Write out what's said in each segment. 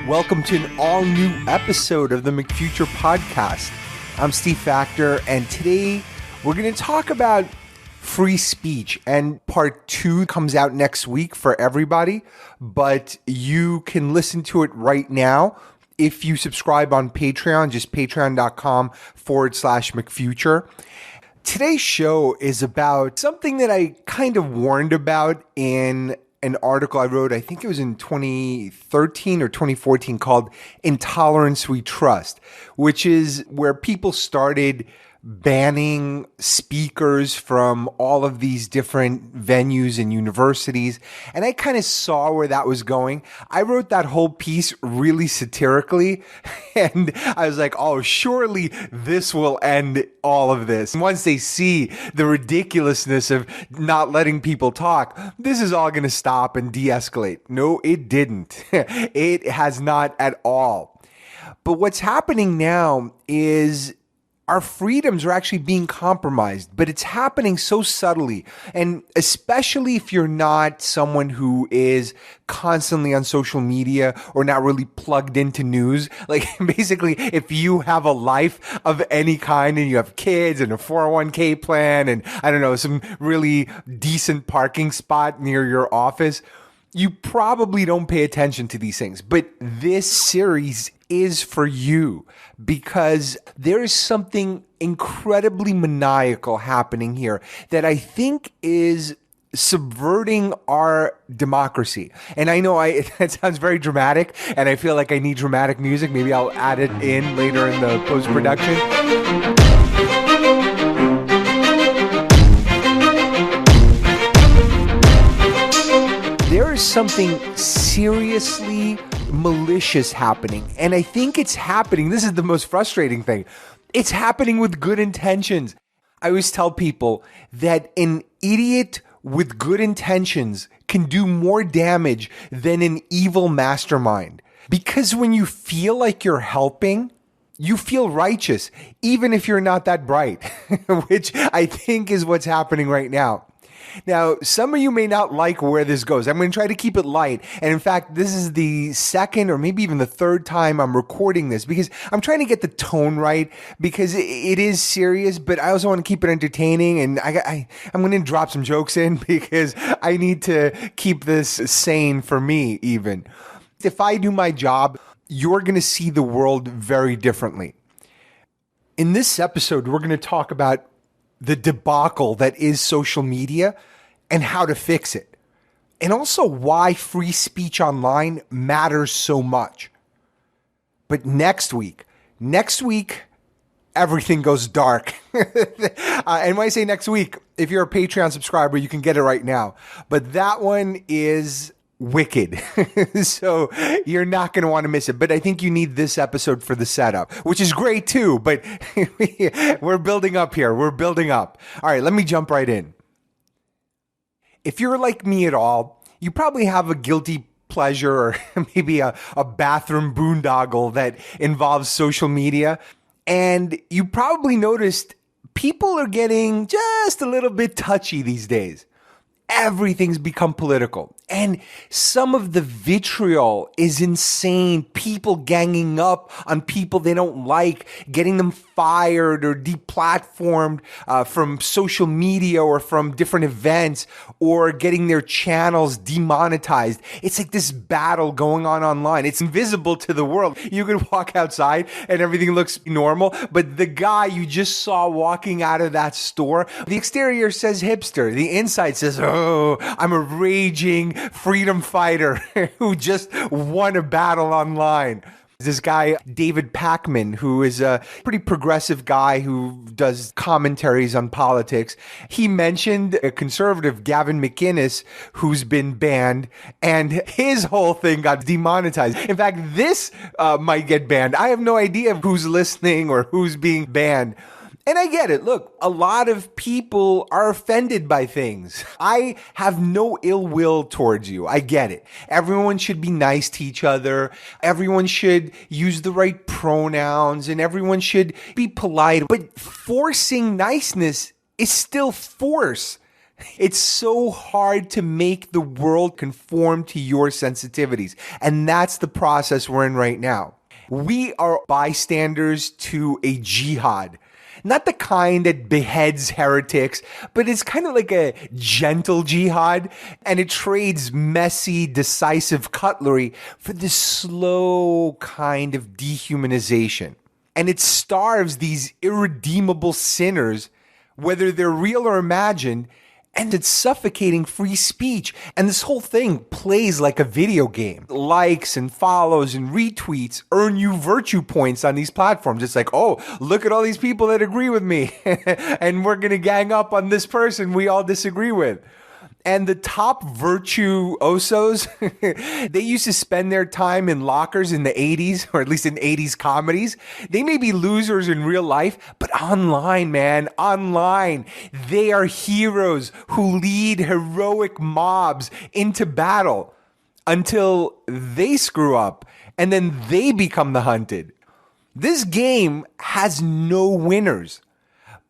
Welcome to an all-new episode of the McFuture Podcast. I'm Steve Factor, and today we're going to talk about free speech. And part 2 comes out next week for everybody, but you can listen to it right now if you subscribe on Patreon, just patreon.com/McFuture. Today's show is about something that I kind of warned about in an article I wrote, I think it was in 2013 or 2014, called Intolerance We Trust, which is where people started banning speakers from all of these different venues and universities. And I kind of saw where that was going. I wrote that whole piece really satirically. And I was like, oh, surely this will end all of this. And once they see the ridiculousness of not letting people talk, this is all going to stop and de-escalate. No, it didn't. It has not at all. But what's happening now is our freedoms are actually being compromised, but it's happening so subtly. And especially if you're not someone who is constantly on social media or not really plugged into news, like basically if you have a life of any kind and you have kids and a 401k plan and I don't know, some really decent parking spot near your office, you probably don't pay attention to these things. But this series is for you because there is something incredibly maniacal happening here that I think is subverting our democracy. And I know it sounds very dramatic and I feel like I need dramatic music. Maybe I'll add it in later in the post-production. There is something seriously malicious happening. And I think it's happening. This is the most frustrating thing. It's happening with good intentions. I always tell people that an idiot with good intentions can do more damage than an evil mastermind. Because when you feel like you're helping, you feel righteous, even if you're not that bright, which I think is what's happening right now. Now, some of you may not like where this goes. I'm going to try to keep it light. And in fact, this is the second or maybe even the third time I'm recording this because I'm trying to get the tone right because it is serious, but I also want to keep it entertaining. And I'm going to drop some jokes in because I need to keep this sane for me even. If I do my job, you're going to see the world very differently. In this episode, we're going to talk about the debacle that is social media and how to fix it. And also why free speech online matters so much. But next week, everything goes dark. And when I say next week, if you're a Patreon subscriber, you can get it right now. But that one is wicked. So you're not going to want to miss it. But I think you need this episode for the setup, which is great too. But we're building up here. We're building up. All right, let me jump right in. If you're like me at all, you probably have a guilty pleasure or maybe a bathroom boondoggle that involves social media. And you probably noticed people are getting just a little bit touchy these days. Everything's become political. And some of the vitriol is insane. People ganging up on people they don't like, getting them fired or deplatformed from social media or from different events, or getting their channels demonetized. It's like this battle going on online. It's invisible to the world. You can walk outside and everything looks normal, but the guy you just saw walking out of that store, the exterior says hipster. The inside says, oh, I'm a raging freedom fighter who just won a battle online. This guy, David Pakman, who is a pretty progressive guy who does commentaries on politics, he mentioned a conservative, Gavin McInnes, who's been banned, and his whole thing got demonetized. In fact, this might get banned. I have no idea who's listening or who's being banned. And I get it. Look, a lot of people are offended by things. I have no ill will towards you. I get it. Everyone should be nice to each other. Everyone should use the right pronouns and everyone should be polite. But forcing niceness is still force. It's so hard to make the world conform to your sensitivities. And that's the process we're in right now. We are bystanders to a jihad. Not the kind that beheads heretics, but it's kind of like a gentle jihad, and it trades messy, decisive cutlery for this slow kind of dehumanization. And it starves these irredeemable sinners, whether they're real or imagined, and it's suffocating free speech. And this whole thing plays like a video game. Likes and follows and retweets earn you virtue points on these platforms. It's like, oh, look at all these people that agree with me. And we're going to gang up on this person we all disagree with. And the top virtuosos, they used to spend their time in lockers in the 80s, or at least in 80s comedies. They may be losers in real life, but online, man, online, they are heroes who lead heroic mobs into battle until they screw up and then they become the hunted. This game has no winners,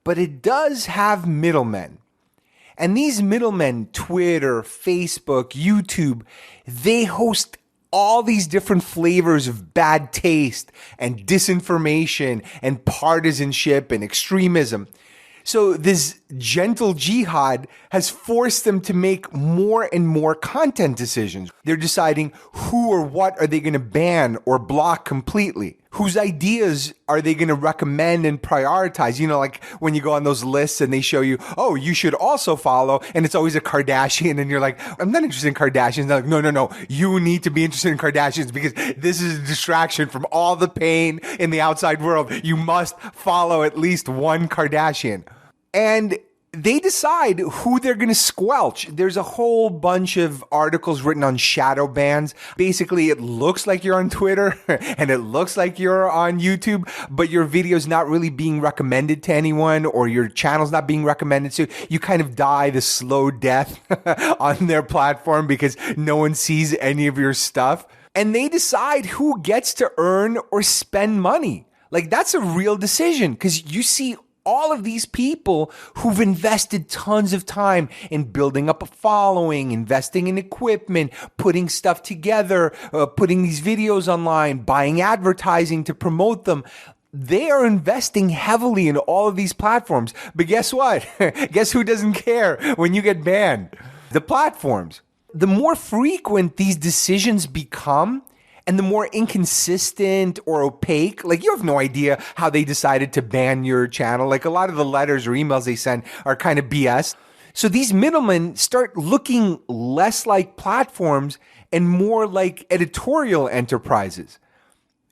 but it does have middlemen. And these middlemen, Twitter, Facebook, YouTube, they host all these different flavors of bad taste and disinformation and partisanship and extremism. So this gentle jihad has forced them to make more and more content decisions. They're deciding who or what are they going to ban or block completely. Whose ideas are they going to recommend and prioritize? You know, like when you go on those lists and they show you, oh, you should also follow, and it's always a Kardashian, and you're like, I'm not interested in Kardashians. They're like, no, you need to be interested in Kardashians because this is a distraction from all the pain in the outside world. You must follow at least one Kardashian. And they decide who they're going to squelch. There's a whole bunch of articles written on shadow bans. Basically, it looks like you're on Twitter and it looks like you're on YouTube, but your video's not really being recommended to anyone, or your channel's not being recommended. So you kind of die the slow death on their platform because no one sees any of your stuff. And they decide who gets to earn or spend money. Like, that's a real decision, because you see all of these people who've invested tons of time in building up a following, investing in equipment, putting stuff together, putting these videos online, buying advertising to promote them. They are investing heavily in all of these platforms. But guess what? Guess who doesn't care when you get banned? The platforms. The more frequent these decisions become, and the more inconsistent or opaque, like you have no idea how they decided to ban your channel. Like a lot of the letters or emails they send are kind of BS. So these middlemen start looking less like platforms and more like editorial enterprises.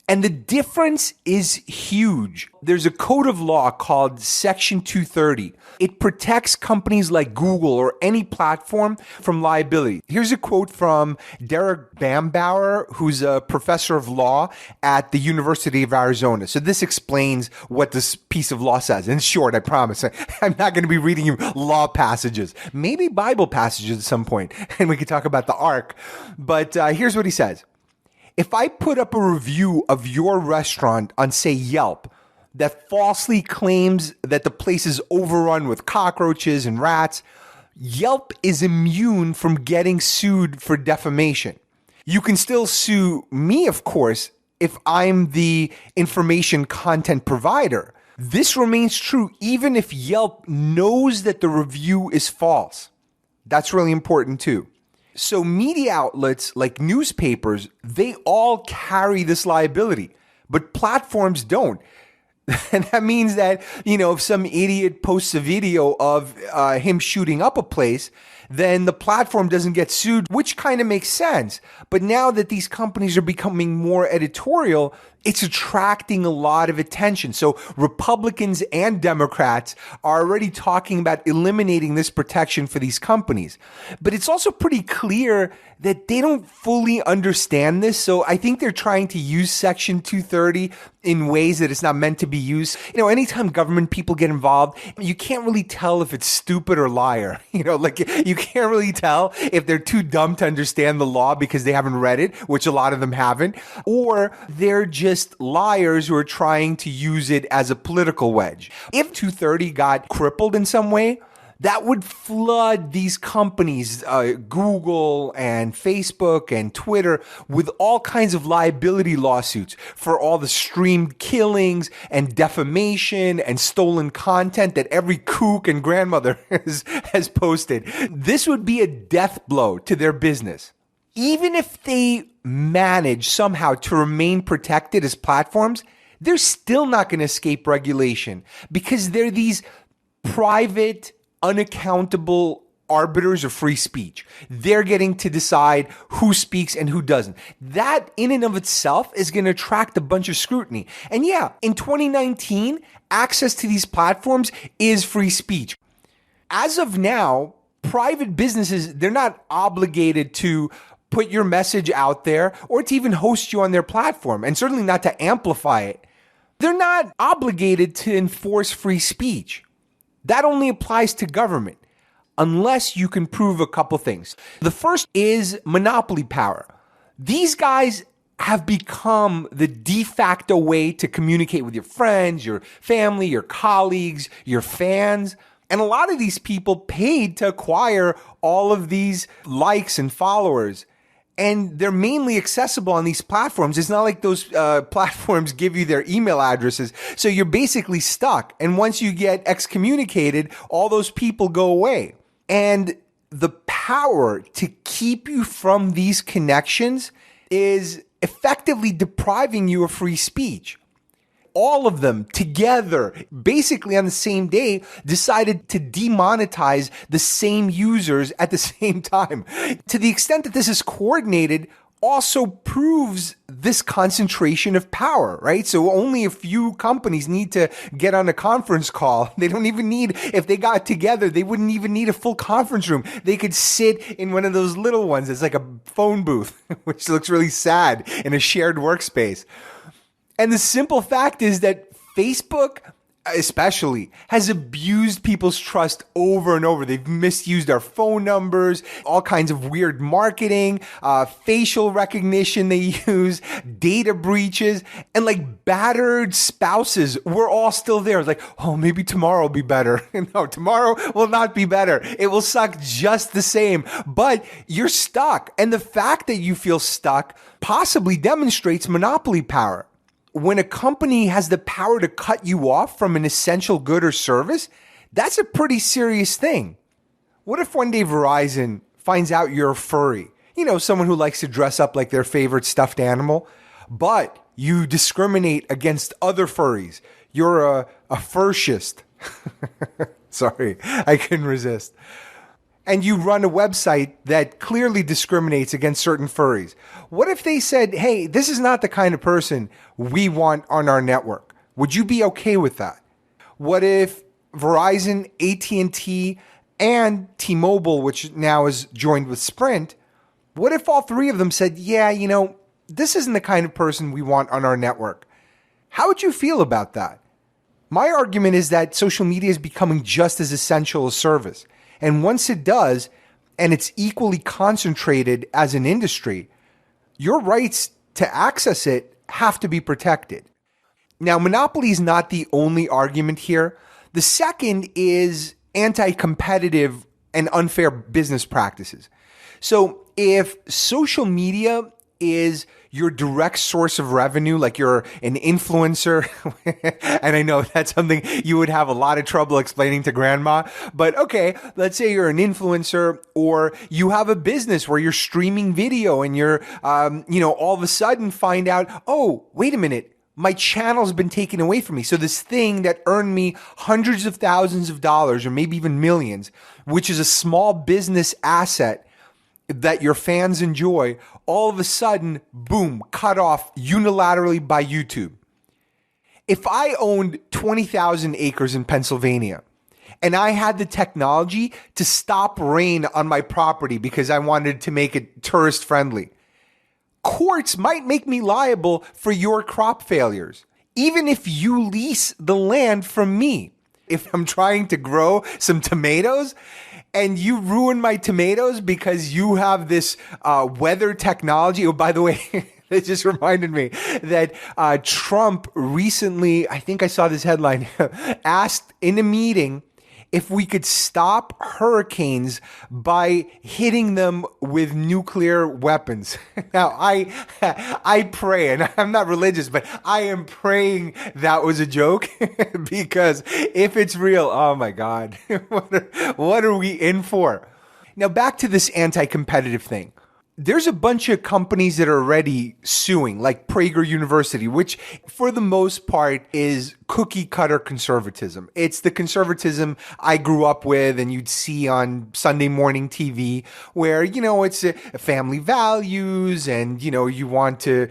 And the difference is huge. There's a code of law called Section 230. It protects companies like Google or any platform from liability. Here's a quote from Derek Bambauer, who's a professor of law at the University of Arizona. So this explains what this piece of law says. In short, I promise, I'm not going to be reading you law passages, maybe Bible passages at some point, and we could talk about the Ark. But here's what he says. If I put up a review of your restaurant on, say, Yelp, that falsely claims that the place is overrun with cockroaches and rats, Yelp is immune from getting sued for defamation. You can still sue me, of course, if I'm the information content provider. This remains true even if Yelp knows that the review is false. That's really important too. So media outlets like newspapers, they all carry this liability, but platforms don't. And that means that, if some idiot posts a video of him shooting up a place, then the platform doesn't get sued, which kind of makes sense. But now that these companies are becoming more editorial, it's attracting a lot of attention. So Republicans and Democrats are already talking about eliminating this protection for these companies. But it's also pretty clear that they don't fully understand this. So I think they're trying to use Section 230 in ways that it's not meant to be used. Anytime government people get involved, you can't really tell if it's stupid or liar. You can't really tell if they're too dumb to understand the law because they haven't read it, which a lot of them haven't, or they're just liars who are trying to use it as a political wedge. If 230 got crippled in some way, that would flood these companies, Google and Facebook and Twitter, with all kinds of liability lawsuits for all the streamed killings and defamation and stolen content that every kook and grandmother has posted. This would be a death blow to their business. Even if they manage somehow to remain protected as platforms, they're still not going to escape regulation because they're these private, unaccountable arbiters of free speech. They're getting to decide who speaks and who doesn't. That in and of itself is going to attract a bunch of scrutiny. And yeah, in 2019, access to these platforms is free speech. As of now, private businesses, they're not obligated to put your message out there or to even host you on their platform, and certainly not to amplify it. They're not obligated to enforce free speech. That only applies to government, unless you can prove a couple things. The first is monopoly power. These guys have become the de facto way to communicate with your friends, your family, your colleagues, your fans. And a lot of these people paid to acquire all of these likes and followers. And they're mainly accessible on these platforms. It's not like those platforms give you their email addresses. So you're basically stuck. And once you get excommunicated, all those people go away. And the power to keep you from these connections is effectively depriving you of free speech. All of them together, basically on the same day, decided to demonetize the same users at the same time. To the extent that this is coordinated, also proves this concentration of power, right? So only a few companies need to get on a conference call. They don't even need, if they got together, they wouldn't even need a full conference room. They could sit in one of those little ones. It's like a phone booth, which looks really sad in a shared workspace. And the simple fact is that Facebook, especially, has abused people's trust over and over. They've misused our phone numbers, all kinds of weird marketing, facial recognition they use, data breaches, and like battered spouses. We're all still there. Like, oh, maybe tomorrow will be better. No, tomorrow will not be better. It will suck just the same, but you're stuck. And the fact that you feel stuck possibly demonstrates monopoly power. When a company has the power to cut you off from an essential good or service, that's a pretty serious thing. What if one day Verizon finds out you're a furry? You know, someone who likes to dress up like their favorite stuffed animal, but you discriminate against other furries. You're a furshist. Sorry, I couldn't resist. And you run a website that clearly discriminates against certain furries. What if they said, hey, this is not the kind of person we want on our network? Would you be okay with that? What if Verizon, AT&T, and T-Mobile, which now is joined with Sprint, what if all three of them said, yeah, you know, this isn't the kind of person we want on our network? How would you feel about that? My argument is that social media is becoming just as essential a service. And once it does, and it's equally concentrated as an industry, your rights to access it have to be protected. Now, monopoly is not the only argument here. The second is anti-competitive and unfair business practices. So if social media is your direct source of revenue, like you're an influencer, and I know that's something you would have a lot of trouble explaining to grandma, but okay, let's say you're an influencer or you have a business where you're streaming video and you're, all of a sudden find out, oh, wait a minute, my channel's been taken away from me. So this thing that earned me hundreds of thousands of dollars or maybe even millions, which is a small business asset that your fans enjoy, all of a sudden, boom, cut off unilaterally by YouTube. If I owned 20,000 acres in Pennsylvania and I had the technology to stop rain on my property because I wanted to make it tourist friendly, courts might make me liable for your crop failures, even if you lease the land from me. If I'm trying to grow some tomatoes and you ruin my tomatoes because you have this weather technology. Oh, by the way, it just reminded me that Trump recently, I think I saw this headline, asked in a meeting if we could stop hurricanes by hitting them with nuclear weapons. Now, I pray, and I'm not religious, but I am praying that was a joke because if it's real, oh my God, what are we in for? Now, back to this anti-competitive thing. There's a bunch of companies that are already suing, like Prager University, which for the most part is cookie cutter conservatism. It's the conservatism I grew up with and you'd see on Sunday morning TV where, it's family values and, you want to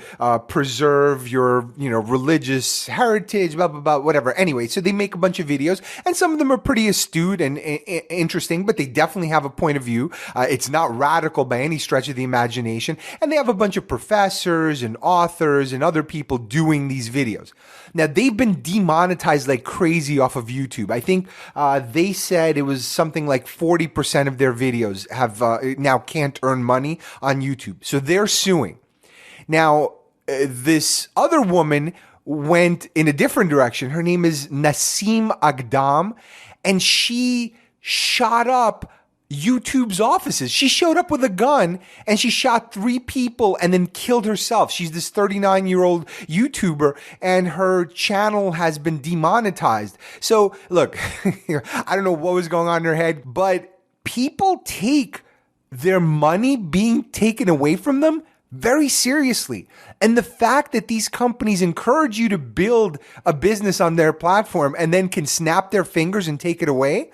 preserve your, religious heritage, blah, blah, blah, whatever. Anyway, so they make a bunch of videos and some of them are pretty astute and interesting, but they definitely have a point of view. It's not radical by any stretch of the imagination. And they have a bunch of professors and authors and other people doing these videos. Now, they've been demonetized like crazy off of YouTube. I think they said it was something like 40% of their videos have now can't earn money on YouTube. So they're suing. Now, this other woman went in a different direction. Her name is Nassim Agdam, and she shot up YouTube's offices. She showed up with a gun and she shot 3 people and then killed herself. She's this 39-year-old YouTuber and her channel has been demonetized. So look, I don't know what was going on in her head, but people take their money being taken away from them very seriously. And the fact that these companies encourage you to build a business on their platform and then can snap their fingers and take it away,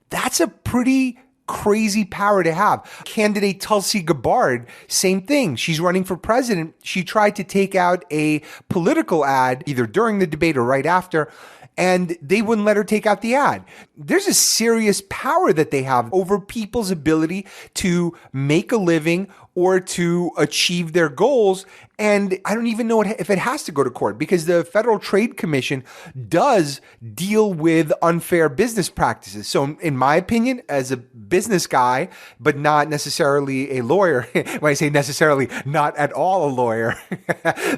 that's a pretty crazy power to have. Candidate Tulsi Gabbard, same thing. She's running for president. She tried to take out a political ad either during the debate or right after, and they wouldn't let her take out the ad. There's a serious power that they have over people's ability to make a living or to achieve their goals. And I don't even know if it has to go to court because the Federal Trade Commission does deal with unfair business practices. So in my opinion, as a business guy, but not necessarily a lawyer, when I say necessarily, not at all a lawyer,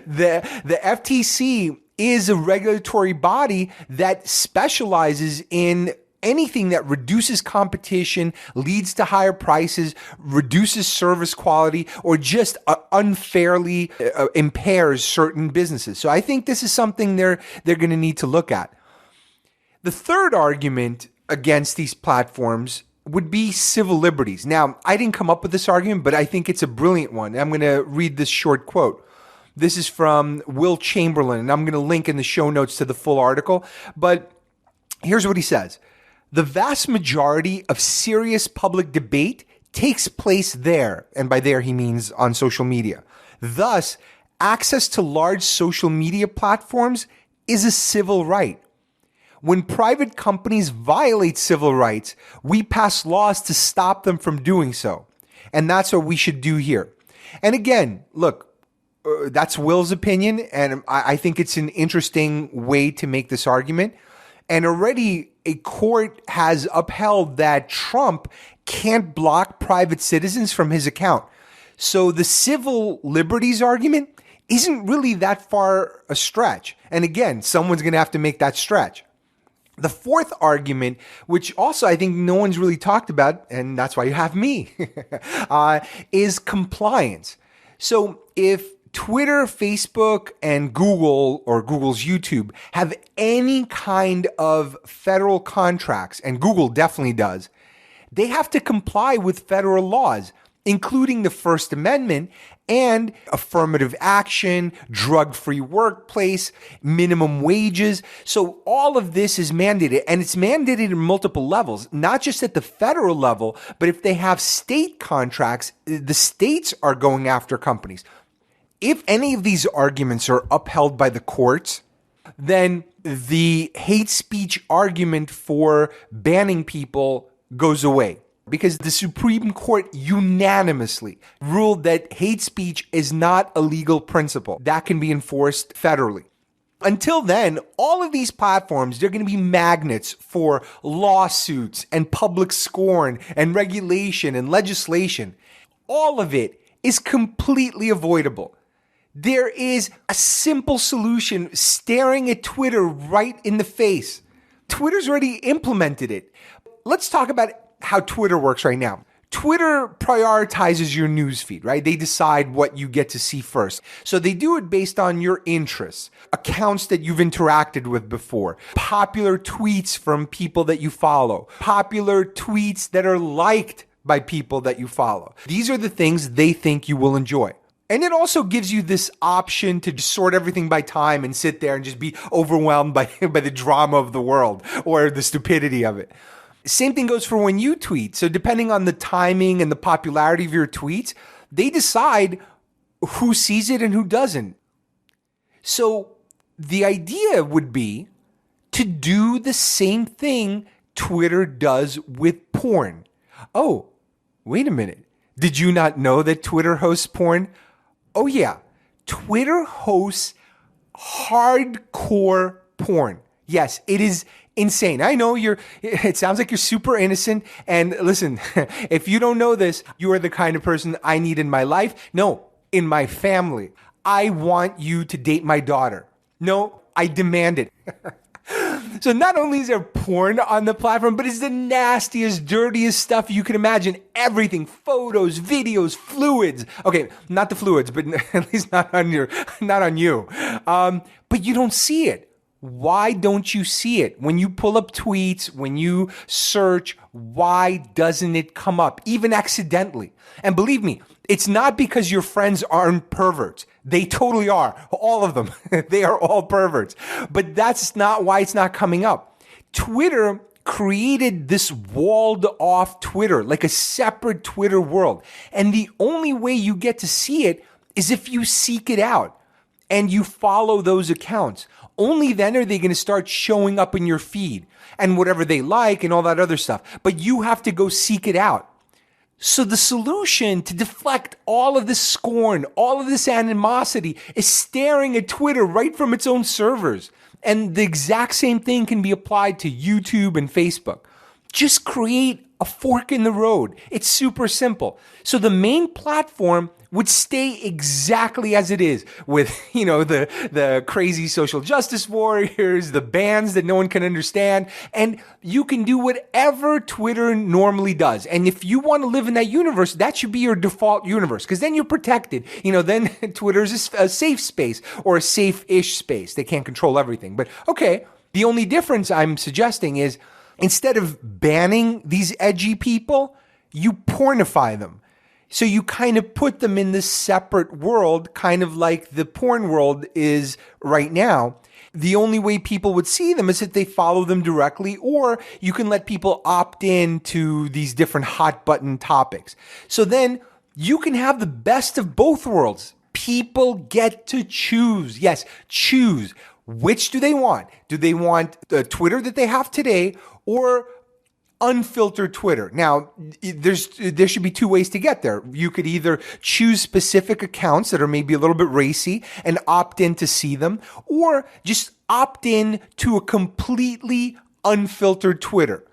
the FTC is a regulatory body that specializes in anything that reduces competition, leads to higher prices, reduces service quality, or just unfairly impairs certain businesses. So I think this is something they're going to need to look at. The third argument against these platforms would be civil liberties. Now, I didn't come up with this argument, but I think it's a brilliant one. I'm going to read this short quote. This is from Will Chamberlain, and I'm going to link in the show notes to the full article. But here's what he says. The vast majority of serious public debate takes place there, and by there he means on social media. Thus, access to large social media platforms is a civil right. When private companies violate civil rights, we pass laws to stop them from doing so. And that's what we should do here. And again, look, that's Will's opinion, and I think it's an interesting way to make this argument. And already a court has upheld that Trump can't block private citizens from his account. So the civil liberties argument isn't really that far a stretch. And again, someone's going to have to make that stretch. The fourth argument, which also I think no one's really talked about, and that's why you have me, is compliance. So if Twitter, Facebook, and Google or Google's YouTube have any kind of federal contracts, and Google definitely does, they have to comply with federal laws, including the First Amendment and affirmative action, drug-free workplace, minimum wages. So all of this is mandated, and it's mandated in multiple levels, not just at the federal level, but if they have state contracts, the states are going after companies. If any of these arguments are upheld by the courts, then the hate speech argument for banning people goes away because the Supreme Court unanimously ruled that hate speech is not a legal principle that can be enforced federally. Until then, all of these platforms, they're going to be magnets for lawsuits and public scorn and regulation and legislation. All of it is completely avoidable. There is a simple solution staring at Twitter right in the face. Twitter's already implemented it. let's talk about how Twitter works right now. Twitter prioritizes your newsfeed, right? They decide what you get to see first. So they do it based on your interests, accounts that you've interacted with before, popular tweets from people that you follow, popular tweets that are liked by people that you follow. These are the things they think you will enjoy. And it also gives you this option to just sort everything by time and sit there and just be overwhelmed by the drama of the world or the stupidity of it. Same thing goes for when you tweet. So depending on the timing and the popularity of your tweets, they decide who sees it and who doesn't. So the idea would be to do the same thing Twitter does with porn. Oh, wait a minute. Did you not know that Twitter hosts porn? Oh yeah, Twitter hosts hardcore porn. Yes, it is insane. I know it sounds like you're super innocent. And listen, if you don't know this, you are the kind of person I need in my life. No, in my family. I want you to date my daughter. No, I demand it. So not only is there porn on the platform, but it's the nastiest, dirtiest stuff you can imagine. Everything, photos, videos, fluids. Okay, not the fluids, but at least not on you. But you don't see it. Why don't you see it? When you pull up tweets, when you search, why doesn't it come up, even accidentally? And believe me, it's not because your friends aren't perverts. They totally are. All of them. They are all perverts. But that's not why it's not coming up. Twitter created this walled off Twitter, like a separate Twitter world. And the only way you get to see it is if you seek it out and you follow those accounts. Only then are they going to start showing up in your feed and whatever they like and all that other stuff. But you have to go seek it out. So the solution to deflect all of this scorn, all of this animosity is staring at Twitter right from its own servers. And the exact same thing can be applied to YouTube and Facebook. Just create a fork in the road. It's super simple. So the main platform would stay exactly as it is with, the crazy social justice warriors, the bans that no one can understand, and you can do whatever Twitter normally does. And if you want to live in that universe, that should be your default universe, because then you're protected. Then Twitter's a safe space or a safe-ish space. They can't control everything. But okay, the only difference I'm suggesting is instead of banning these edgy people, you pornify them. So you kind of put them in this separate world, kind of like the porn world is right now. The only way people would see them is if they follow them directly, or you can let people opt in to these different hot button topics. So then you can have the best of both worlds. People get to choose. Yes, choose. Which do they want? Do they want the Twitter that they have today or unfiltered Twitter? Now, there should be two ways to get there. You could either choose specific accounts that are maybe a little bit racy and opt in to see them, or just opt in to a completely unfiltered Twitter.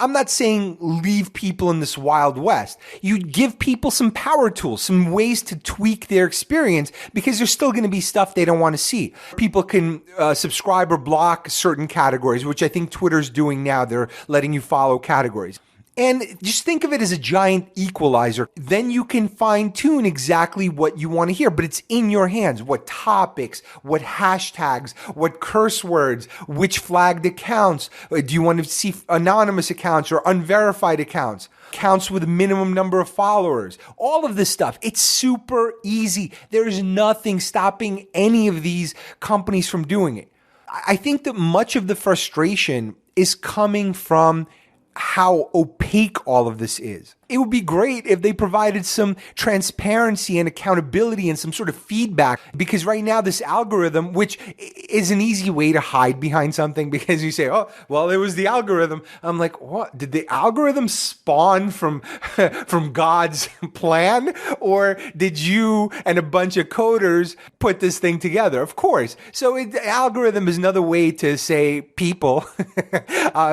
I'm not saying leave people in this Wild West. You give people some power tools, some ways to tweak their experience, because there's still going to be stuff they don't want to see. People can subscribe or block certain categories, which I think Twitter's doing now. They're letting you follow categories. And just think of it as a giant equalizer. Then you can fine tune exactly what you want to hear, but it's in your hands. What topics, what hashtags, what curse words, which flagged accounts. Do you want to see anonymous accounts or unverified accounts? Accounts with a minimum number of followers. All of this stuff. It's super easy. There's nothing stopping any of these companies from doing it. I think that much of the frustration is coming from how opaque all of this is. It would be great if they provided some transparency and accountability and some sort of feedback, because right now this algorithm, which is an easy way to hide behind something, because you say, oh, well, it was the algorithm. I'm like, what? Did the algorithm spawn from God's plan? Or did you and a bunch of coders put this thing together? Of course. So the algorithm is another way to say people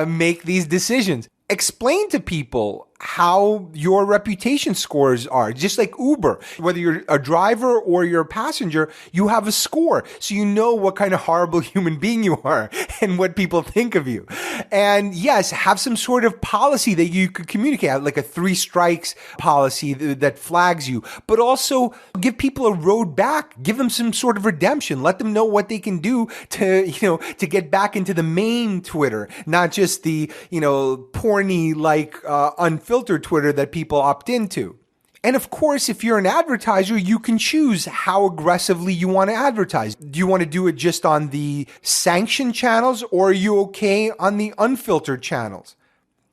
make these decisions. Explain to people how your reputation scores are. Just like Uber, whether you're a driver or you're a passenger, you have a score. So you know what kind of horrible human being you are and what people think of you. And yes, have some sort of policy that you could communicate, like a 3 strikes policy that flags you, but also give people a road back, give them some sort of redemption, let them know what they can do to, to get back into the main Twitter, not just the, porny, like, unfiltered Twitter that people opt into. And of course, if you're an advertiser, you can choose how aggressively you want to advertise. Do you want to do it just on the sanctioned channels, or are you okay on the unfiltered channels?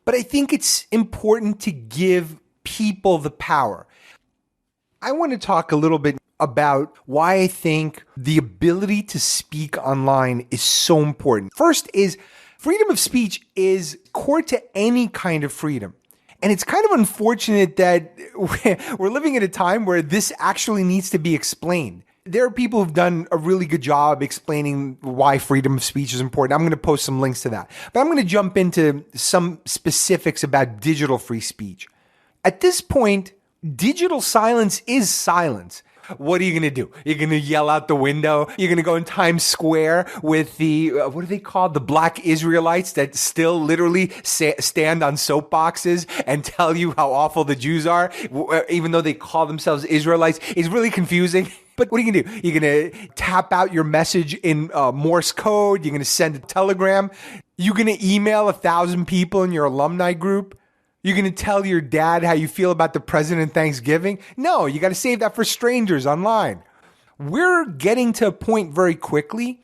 But I think it's important to give people the power. I want to talk a little bit about why I think the ability to speak online is so important. First is freedom of speech is core to any kind of freedom. And it's kind of unfortunate that we're living in a time where this actually needs to be explained. There are people who've done a really good job explaining why freedom of speech is important. I'm going to post some links to that. But I'm going to jump into some specifics about digital free speech. At this point, digital silence is silence. What are you going to do? You're going to yell out the window? You're going to go in Times Square with the, what are they called? The black Israelites that still literally stand on soapboxes and tell you how awful the Jews are, even though they call themselves Israelites. It's really confusing. But what are you going to do? You're going to tap out your message in Morse code. You're going to send a telegram. You're going to email 1,000 people in your alumni group. You're going to tell your dad how you feel about the president Thanksgiving? No, you got to save that for strangers online. We're getting to a point very quickly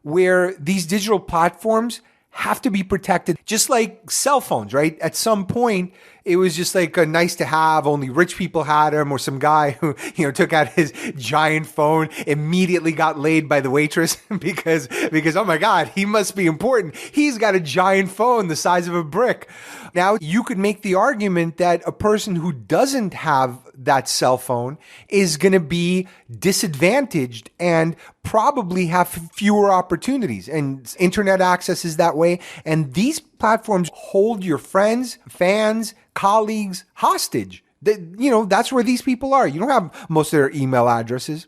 where these digital platforms have to be protected, just like cell phones, right? At some point, it was just like a nice to have, only rich people had them, or some guy who, took out his giant phone, immediately got laid by the waitress because, oh my God, he must be important. He's got a giant phone the size of a brick. Now, you could make the argument that a person who doesn't have that cell phone is going to be disadvantaged and probably have fewer opportunities. And internet access is that way. And these platforms hold your friends, fans, colleagues hostage. That's where these people are. You don't have most of their email addresses.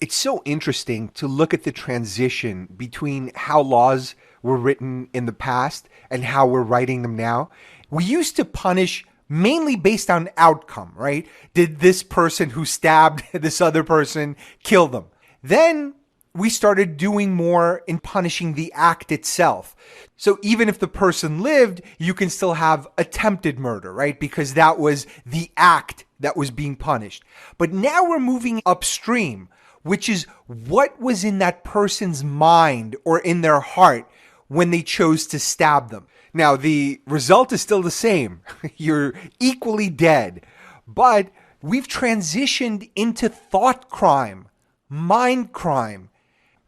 It's so interesting to look at the transition between how laws were written in the past and how we're writing them now. We used to punish mainly based on outcome, right? Did this person who stabbed this other person kill them? Then we started doing more in punishing the act itself. So even if the person lived, you can still have attempted murder, right? Because that was the act that was being punished. But now we're moving upstream, which is what was in that person's mind or in their heart when they chose to stab them. Now, the result is still the same. You're equally dead. But we've transitioned into thought crime, mind crime.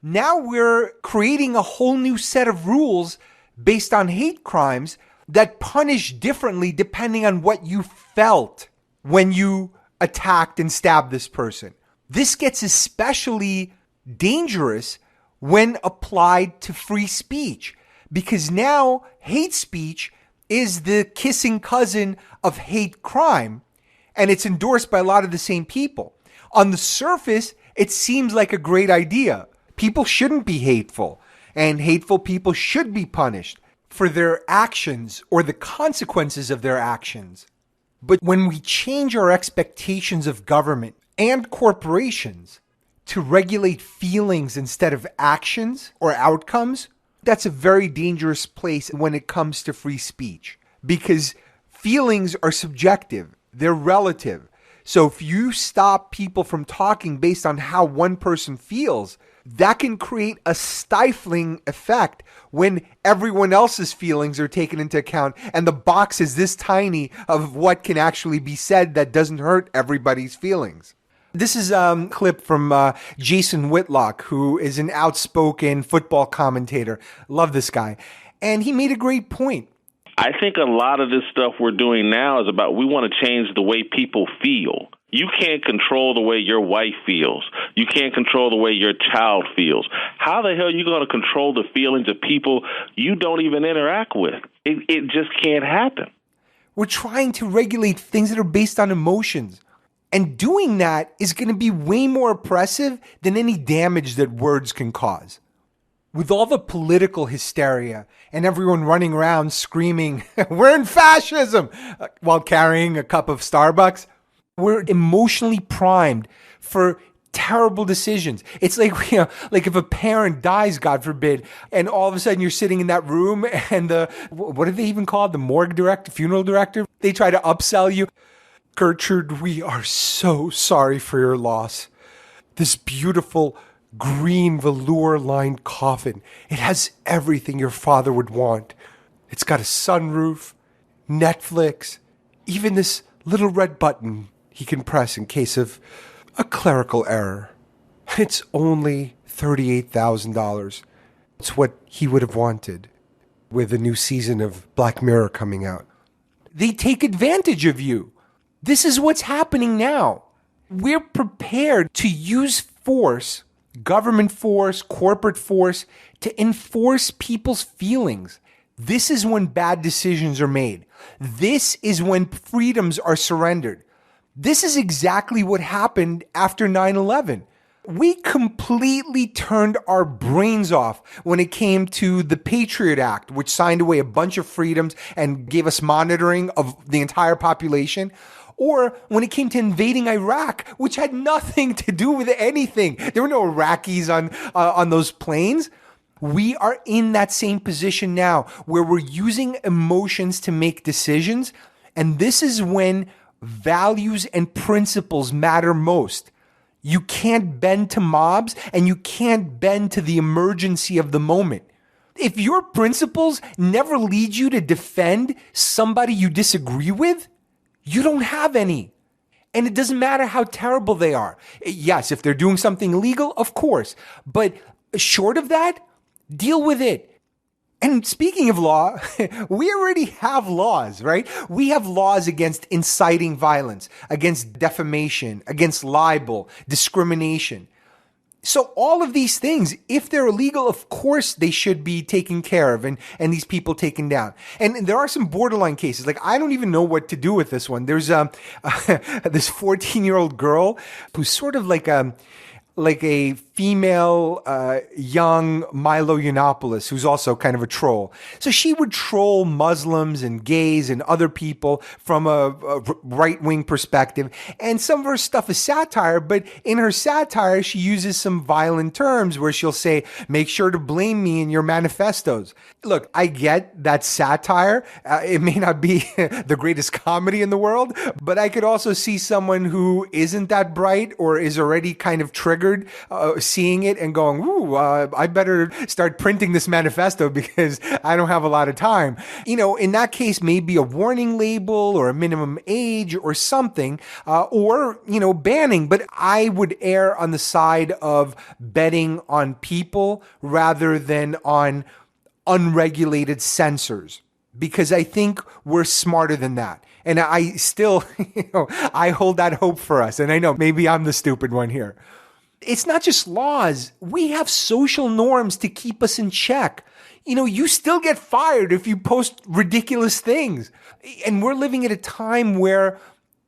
Now we're creating a whole new set of rules based on hate crimes that punish differently depending on what you felt when you attacked and stabbed this person. This gets especially dangerous when applied to free speech, because now hate speech is the kissing cousin of hate crime, and it's endorsed by a lot of the same people. On the surface, it seems like a great idea. People shouldn't be hateful, and hateful people should be punished for their actions or the consequences of their actions. But when we change our expectations of government and corporations to regulate feelings instead of actions or outcomes, that's a very dangerous place when it comes to free speech, because feelings are subjective, they're relative. So if you stop people from talking based on how one person feels, that can create a stifling effect when everyone else's feelings are taken into account and the box is this tiny of what can actually be said that doesn't hurt everybody's feelings. This is a clip from Jason Whitlock, who is an outspoken football commentator. Love this guy. And he made a great point. I think a lot of this stuff we're doing now is about we want to change the way people feel. You can't control the way your wife feels. You can't control the way your child feels. How the hell are you going to control the feelings of people you don't even interact with? It just can't happen. We're trying to regulate things that are based on emotions. And doing that is going to be way more oppressive than any damage that words can cause. With all the political hysteria and everyone running around screaming, we're in fascism, while carrying a cup of Starbucks, we're emotionally primed for terrible decisions. It's like, like if a parent dies, God forbid, and all of a sudden you're sitting in that room and what are they even called? The morgue director, funeral director? They try to upsell you. Gertrude, we are so sorry for your loss. This beautiful green velour-lined coffin, it has everything your father would want. It's got a sunroof, Netflix, even this little red button he can press in case of a clerical error. It's only $38,000. It's what he would have wanted with the new season of Black Mirror coming out. They take advantage of you. This is what's happening now. We're prepared to use force, government force, corporate force, to enforce people's feelings. This is when bad decisions are made. This is when freedoms are surrendered. This is exactly what happened after 9/11. We completely turned our brains off when it came to the Patriot Act, which signed away a bunch of freedoms and gave us monitoring of the entire population. Or when it came to invading Iraq, which had nothing to do with anything. There were no Iraqis on those planes. We are in that same position now where we're using emotions to make decisions. And this is when values and principles matter most. You can't bend to mobs and you can't bend to the emergency of the moment. If your principles never lead you to defend somebody you disagree with, you don't have any. And it doesn't matter how terrible they are. Yes, if they're doing something illegal, of course. But short of that, deal with it. And speaking of law, we already have laws, right? We have laws against inciting violence, against defamation, against libel, discrimination. So all of these things, if they're illegal, of course they should be taken care of and these people taken down. And there are some borderline cases. Like, I don't even know what to do with this one. There's this 14-year-old girl who's sort of like a female young Milo Yiannopoulos, who's also kind of a troll. So she would troll Muslims and gays and other people from a right-wing perspective. And some of her stuff is satire, but in her satire, she uses some violent terms where she'll say, make sure to blame me in your manifestos. Look, I get that satire. It may not be the greatest comedy in the world, but I could also see someone who isn't that bright or is already kind of triggered seeing it and going, ooh, I better start printing this manifesto because I don't have a lot of time. In that case, maybe a warning label or a minimum age or something, or banning. But I would err on the side of betting on people rather than on unregulated censors, because I think we're smarter than that. And I still, I hold that hope for us. And I know maybe I'm the stupid one here. It's not just laws. We have social norms to keep us in check. You still get fired if you post ridiculous things. And we're living at a time where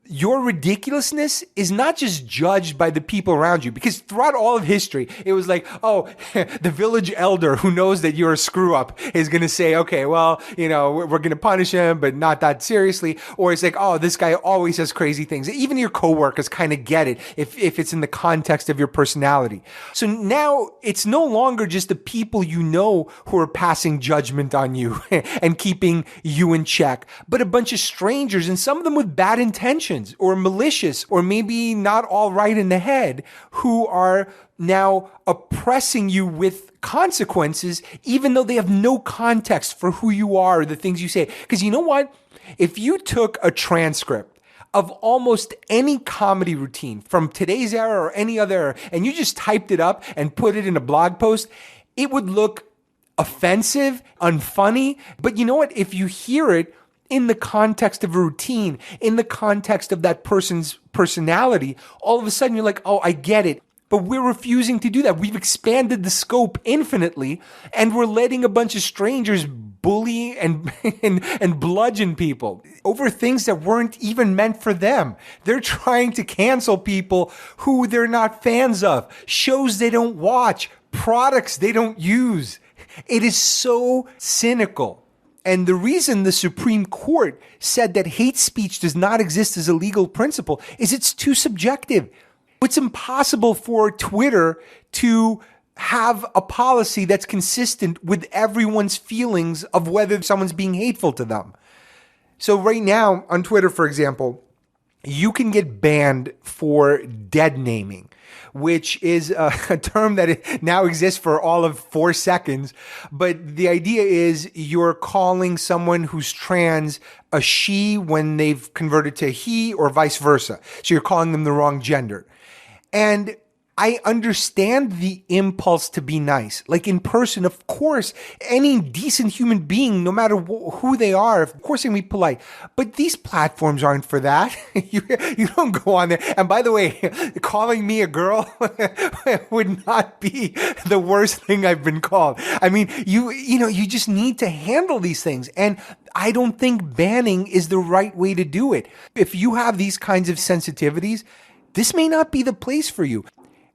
your ridiculousness is not just judged by the people around you, because throughout all of history, it was like, oh, the village elder who knows that you're a screw up is going to say, okay, well, we're going to punish him, but not that seriously. Or it's like, oh, this guy always says crazy things. Even your coworkers kind of get it if it's in the context of your personality. So now it's no longer just the people who are passing judgment on you and keeping you in check, but a bunch of strangers, and some of them with bad intentions or malicious or maybe not all right in the head, who are now oppressing you with consequences, even though they have no context for who you are or the things you say. Because you know what? If you took a transcript of almost any comedy routine from today's era or any other era, and you just typed it up and put it in a blog post, it would look offensive, unfunny. But you know what? If you hear it in the context of a routine, in the context of that person's personality, all of a sudden you're like, oh, I get it. But we're refusing to do that. We've expanded the scope infinitely, and we're letting a bunch of strangers bully and, and bludgeon people over things that weren't even meant for them. They're trying to cancel people who they're not fans of, shows they don't watch, products they don't use. It is so cynical. And the reason the Supreme Court said that hate speech does not exist as a legal principle is it's too subjective. It's impossible for Twitter to have a policy that's consistent with everyone's feelings of whether someone's being hateful to them. So right now on Twitter, for example, you can get banned for dead naming, which is a term that now exists for all of 4 seconds. But the idea is you're calling someone who's trans a she when they've converted to he or vice versa. So you're calling them the wrong gender. And I understand the impulse to be nice. Like in person, of course, any decent human being, no matter who they are, of course they can be polite. But these platforms aren't for that. You don't go on there. And by the way, calling me a girl would not be the worst thing I've been called. I mean, you just need to handle these things. And I don't think banning is the right way to do it. If you have these kinds of sensitivities, this may not be the place for you.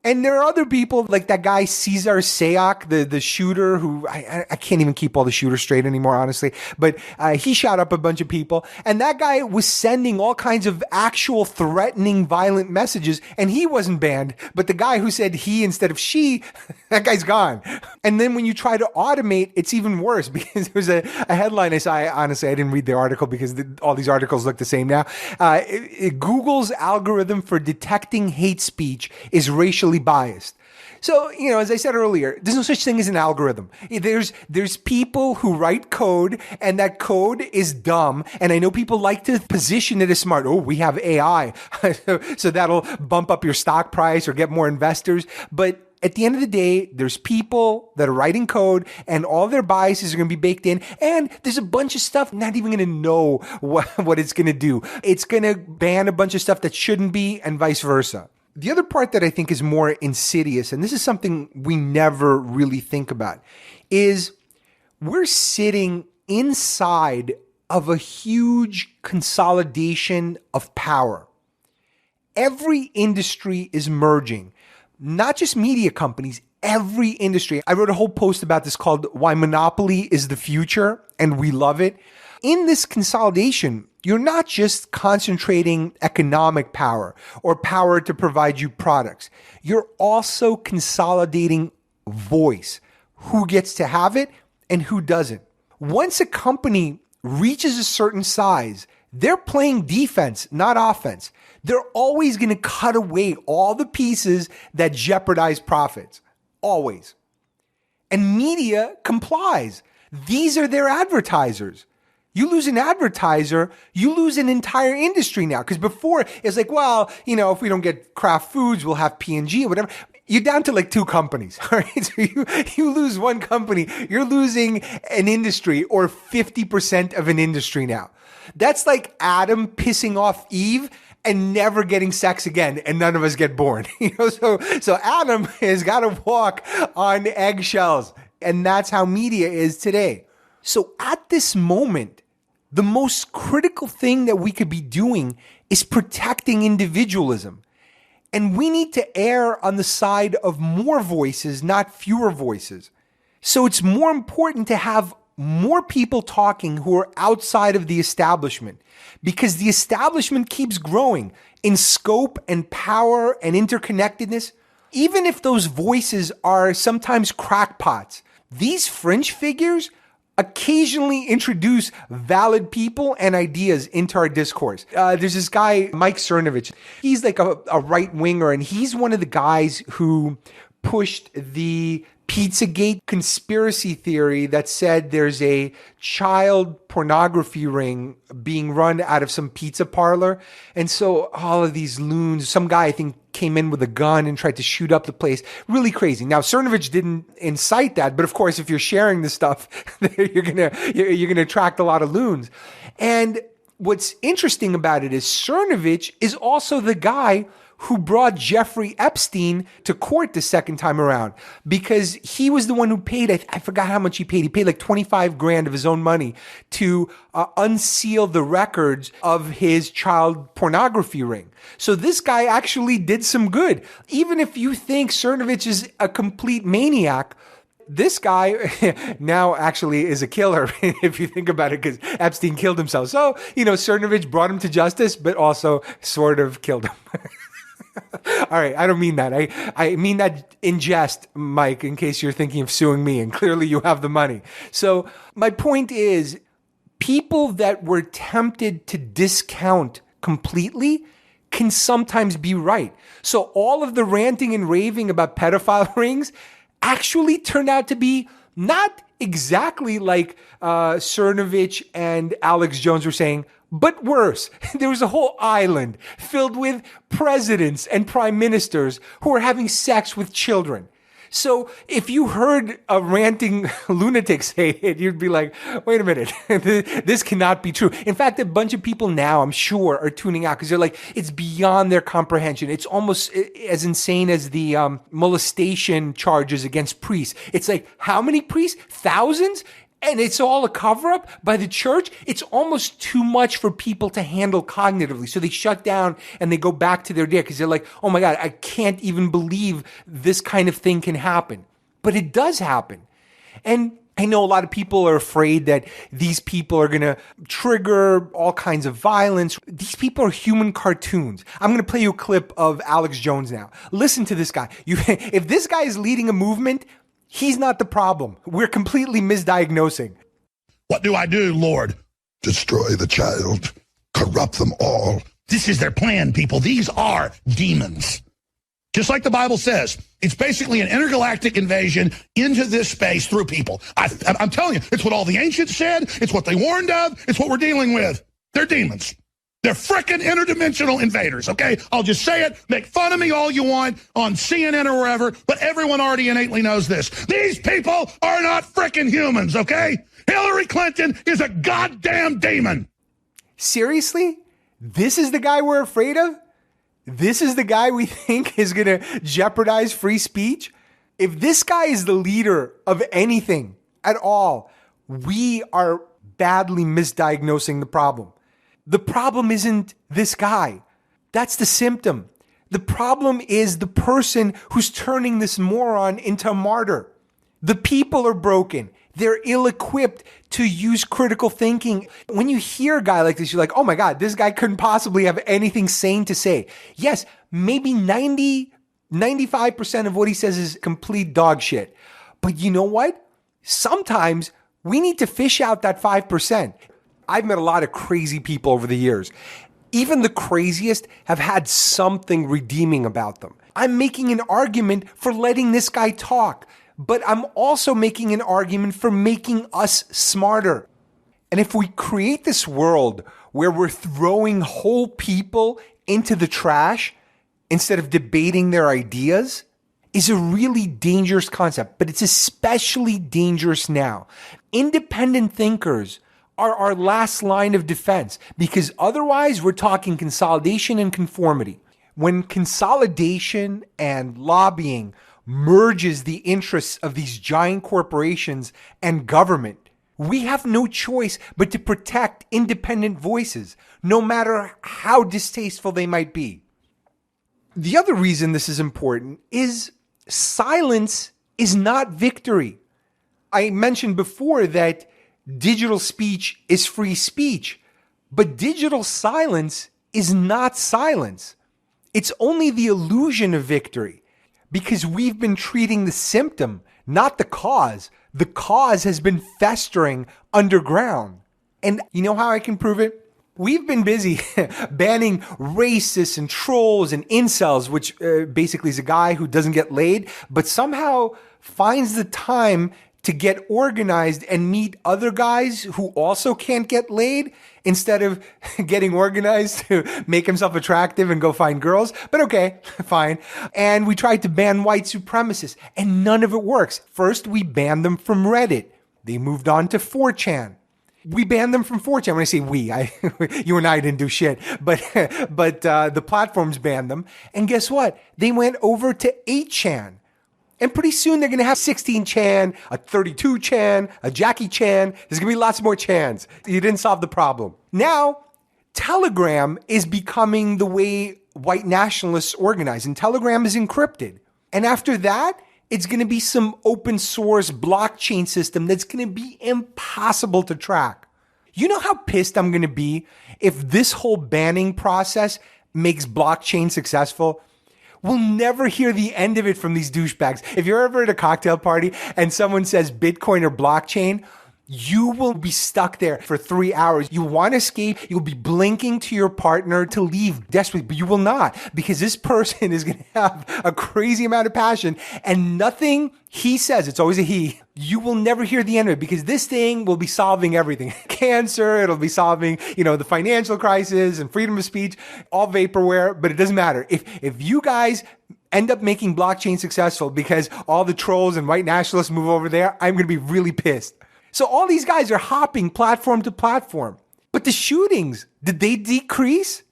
And there are other people like that guy, Cesar Sayoc, the shooter who I can't even keep all the shooters straight anymore, honestly. But he shot up a bunch of people. And that guy was sending all kinds of actual threatening, violent messages. And he wasn't banned. But the guy who said he instead of she, that guy's gone. And then when you try to automate, it's even worse because there was a headline I saw. Honestly, I didn't read the article because all these articles look the same now. Google's algorithm for detecting hate speech is racially biased. So, as I said earlier, there's no such thing as an algorithm. There's people who write code and that code is dumb. And I know people like to position it as smart. Oh, we have AI. So that'll bump up your stock price or get more investors. But at the end of the day, there's people that are writing code and all their biases are going to be baked in. And there's a bunch of stuff not even going to know what it's going to do. It's going to ban a bunch of stuff that shouldn't be and vice versa. The other part that I think is more insidious, and this is something we never really think about, is we're sitting inside of a huge consolidation of power. Every industry is merging, not just media companies, every industry. I wrote a whole post about this called Why Monopoly is the Future, and we love it. In this consolidation, you're not just concentrating economic power or power to provide you products. You're also consolidating voice, who gets to have it and who doesn't. Once a company reaches a certain size, they're playing defense, not offense. They're always going to cut away all the pieces that jeopardize profits. Always. And media complies. These are their advertisers. You lose an advertiser, you lose an entire industry now. Because before, it's like, well, if we don't get Kraft Foods, we'll have P&G or whatever. You're down to like 2 companies, all right? So you lose one company, you're losing an industry or 50% of an industry now. That's like Adam pissing off Eve and never getting sex again, and none of us get born. So Adam has got to walk on eggshells, and that's how media is today. So at this moment, the most critical thing that we could be doing is protecting individualism. And we need to err on the side of more voices, not fewer voices. So it's more important to have more people talking who are outside of the establishment, because the establishment keeps growing in scope and power and interconnectedness. Even if those voices are sometimes crackpots, these fringe figures occasionally introduce valid people and ideas into our discourse. There's this guy, Mike Cernovich. He's like a right winger, and he's one of the guys who pushed the Pizzagate conspiracy theory that said there's a child pornography ring being run out of some pizza parlor. And so all of these loons, some guy I think came in with a gun and tried to shoot up the place. Really crazy. Now, Cernovich didn't incite that, but of course, if you're sharing this stuff, you're gonna attract a lot of loons. And what's interesting about it is Cernovich is also the guy who brought Jeffrey Epstein to court the second time around, because he was the one who paid, I forgot how much he paid. He paid like 25 grand of his own money to unseal the records of his child pornography ring. So this guy actually did some good. Even if you think Cernovich is a complete maniac, this guy now actually is a killer, if you think about it, because Epstein killed himself. So, Cernovich brought him to justice, but also sort of killed him. All right, I don't mean that. I mean that in jest, Mike, in case you're thinking of suing me, and clearly you have the money. So my point is, people that were tempted to discount completely can sometimes be right. So all of the ranting and raving about pedophile rings actually turned out to be not exactly like Cernovich and Alex Jones were saying, but worse. There was a whole island filled with presidents and prime ministers who were having sex with children. So if you heard a ranting lunatic say it, you'd be like, wait a minute, this cannot be true. In fact, a bunch of people now, I'm sure, are tuning out because they're like, it's beyond their comprehension. It's almost as insane as the molestation charges against priests. It's like, how many priests? Thousands? And it's all a cover-up by the church. It's almost too much for people to handle cognitively. So they shut down and they go back to their day because they're like, oh my God, I can't even believe this kind of thing can happen. But it does happen. And I know a lot of people are afraid that these people are going to trigger all kinds of violence. These people are human cartoons. I'm going to play you a clip of Alex Jones now. Listen to this guy. If this guy is leading a movement, he's not the problem. We're completely misdiagnosing. What do I do, Lord? Destroy the child. Corrupt them all. This is their plan, people. These are demons. Just like the Bible says, it's basically an intergalactic invasion into this space through people. I'm telling you, it's what all the ancients said. It's what they warned of. It's what we're dealing with. They're demons. They're frickin' interdimensional invaders, okay? I'll just say it. Make fun of me all you want on CNN or wherever, but everyone already innately knows this. These people are not frickin' humans, okay? Hillary Clinton is a goddamn demon. Seriously? This is the guy we're afraid of? This is the guy we think is going to jeopardize free speech? If this guy is the leader of anything at all, we are badly misdiagnosing the problem. The problem isn't this guy. That's the symptom. The problem is the person who's turning this moron into a martyr. The people are broken. They're ill-equipped to use critical thinking. When you hear a guy like this, you're like, oh my God, this guy couldn't possibly have anything sane to say. Yes, maybe 95% of what he says is complete dog shit. But you know what? Sometimes we need to fish out that 5%. I've met a lot of crazy people over the years. Even the craziest have had something redeeming about them. I'm making an argument for letting this guy talk, but I'm also making an argument for making us smarter. And if we create this world where we're throwing whole people into the trash instead of debating their ideas, is a really dangerous concept, but it's especially dangerous now. Independent thinkers are our last line of defense, because otherwise we're talking consolidation and conformity. When consolidation and lobbying merges the interests of these giant corporations and government, we have no choice but to protect independent voices, no matter how distasteful they might be. The other reason this is important is silence is not victory. I mentioned before that digital speech is free speech, but digital silence is not silence. It's only the illusion of victory, because we've been treating the symptom, not the cause. The cause has been festering underground. And you know how I can prove it? We've been busy banning racists and trolls and incels, which basically is a guy who doesn't get laid, but somehow finds the time to get organized and meet other guys who also can't get laid instead of getting organized to make himself attractive and go find girls. But okay, fine. And we tried to ban white supremacists, and none of it works. First, we banned them from Reddit. They moved on to 4chan. We banned them from 4chan. When I say we, you and I didn't do shit, but the platforms banned them. And guess what? They went over to 8chan. And pretty soon they're going to have 16chan, a 32chan, a Jackie Chan. There's going to be lots more chans. You didn't solve the problem. Now, Telegram is becoming the way white nationalists organize, and Telegram is encrypted. And after that, it's going to be some open source blockchain system that's going to be impossible to track. You know how pissed I'm going to be if this whole banning process makes blockchain successful? We'll never hear the end of it from these douchebags. If you're ever at a cocktail party and someone says Bitcoin or blockchain, you will be stuck there for 3 hours. You want to escape. You'll be blinking to your partner to leave desperately, but you will not, because this person is going to have a crazy amount of passion, and nothing he says, it's always a he, you will never hear the end of it, because this thing will be solving everything. Cancer, it'll be solving, the financial crisis and freedom of speech, all vaporware, but it doesn't matter. If you guys end up making blockchain successful because all the trolls and white nationalists move over there, I'm going to be really pissed. So all these guys are hopping platform to platform. But the shootings, did they decrease?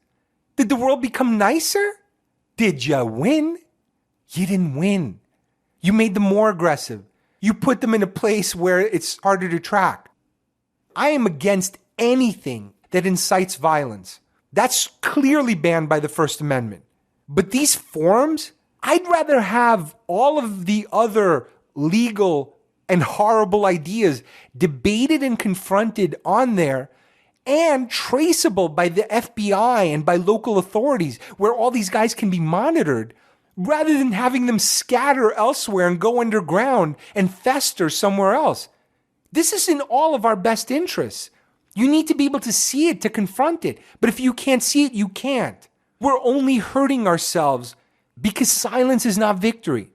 Did the world become nicer? Did you win? You didn't win. You made them more aggressive. You put them in a place where it's harder to track. I am against anything that incites violence. That's clearly banned by the First Amendment. But these forums, I'd rather have all of the other legal and horrible ideas debated and confronted on there and traceable by the FBI and by local authorities, where all these guys can be monitored, rather than having them scatter elsewhere and go underground and fester somewhere else. This is in all of our best interests. You need to be able to see it to confront it. But if you can't see it, you can't. We're only hurting ourselves because silence is not victory.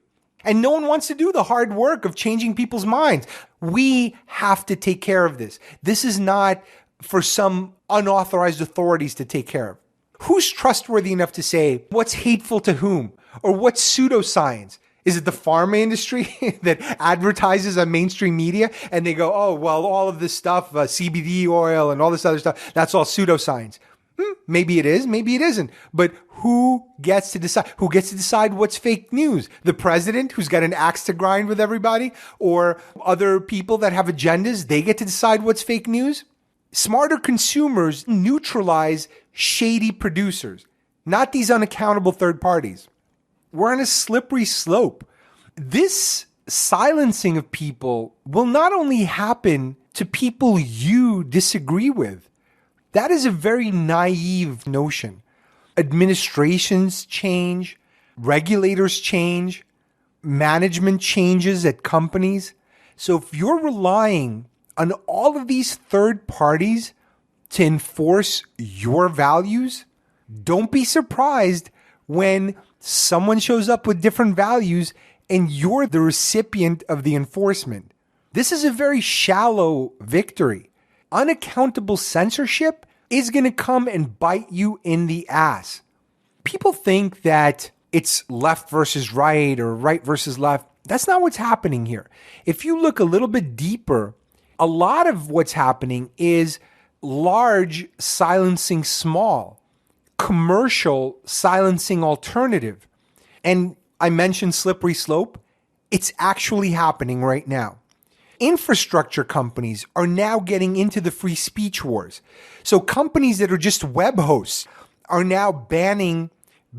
And no one wants to do the hard work of changing people's minds. We have to take care of this. This is not for some unauthorized authorities to take care of. Who's trustworthy enough to say what's hateful to whom? Or what's pseudoscience? Is it the pharma industry that advertises on mainstream media and they go, oh, well, all of this stuff, CBD oil and all this other stuff, that's all pseudoscience. Maybe it is, maybe it isn't. But who gets to decide? Who gets to decide what's fake news? The president, who's got an axe to grind with everybody, or other people that have agendas, they get to decide what's fake news? Smarter consumers neutralize shady producers, not these unaccountable third parties. We're on a slippery slope. This silencing of people will not only happen to people you disagree with. That is a very naive notion. Administrations change, regulators change, management changes at companies. So if you're relying on all of these third parties to enforce your values, don't be surprised when someone shows up with different values and you're the recipient of the enforcement. This is a very shallow victory. Unaccountable censorship is going to come and bite you in the ass. People think that it's left versus right or right versus left. That's not what's happening here. If you look a little bit deeper, a lot of what's happening is large silencing small, commercial silencing alternative. And I mentioned slippery slope. It's actually happening right now. Infrastructure companies are now getting into the free speech wars. So companies that are just web hosts are now banning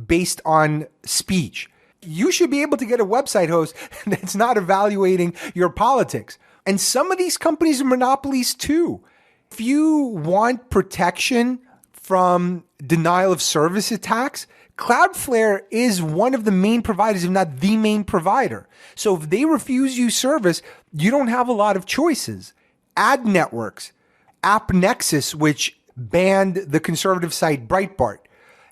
based on speech. You should be able to get a website host that's not evaluating your politics. And some of these companies are monopolies too. If you want protection from denial of service attacks, Cloudflare is one of the main providers, if not the main provider. So if they refuse you service, you don't have a lot of choices. Ad networks, AppNexus, which banned the conservative site Breitbart,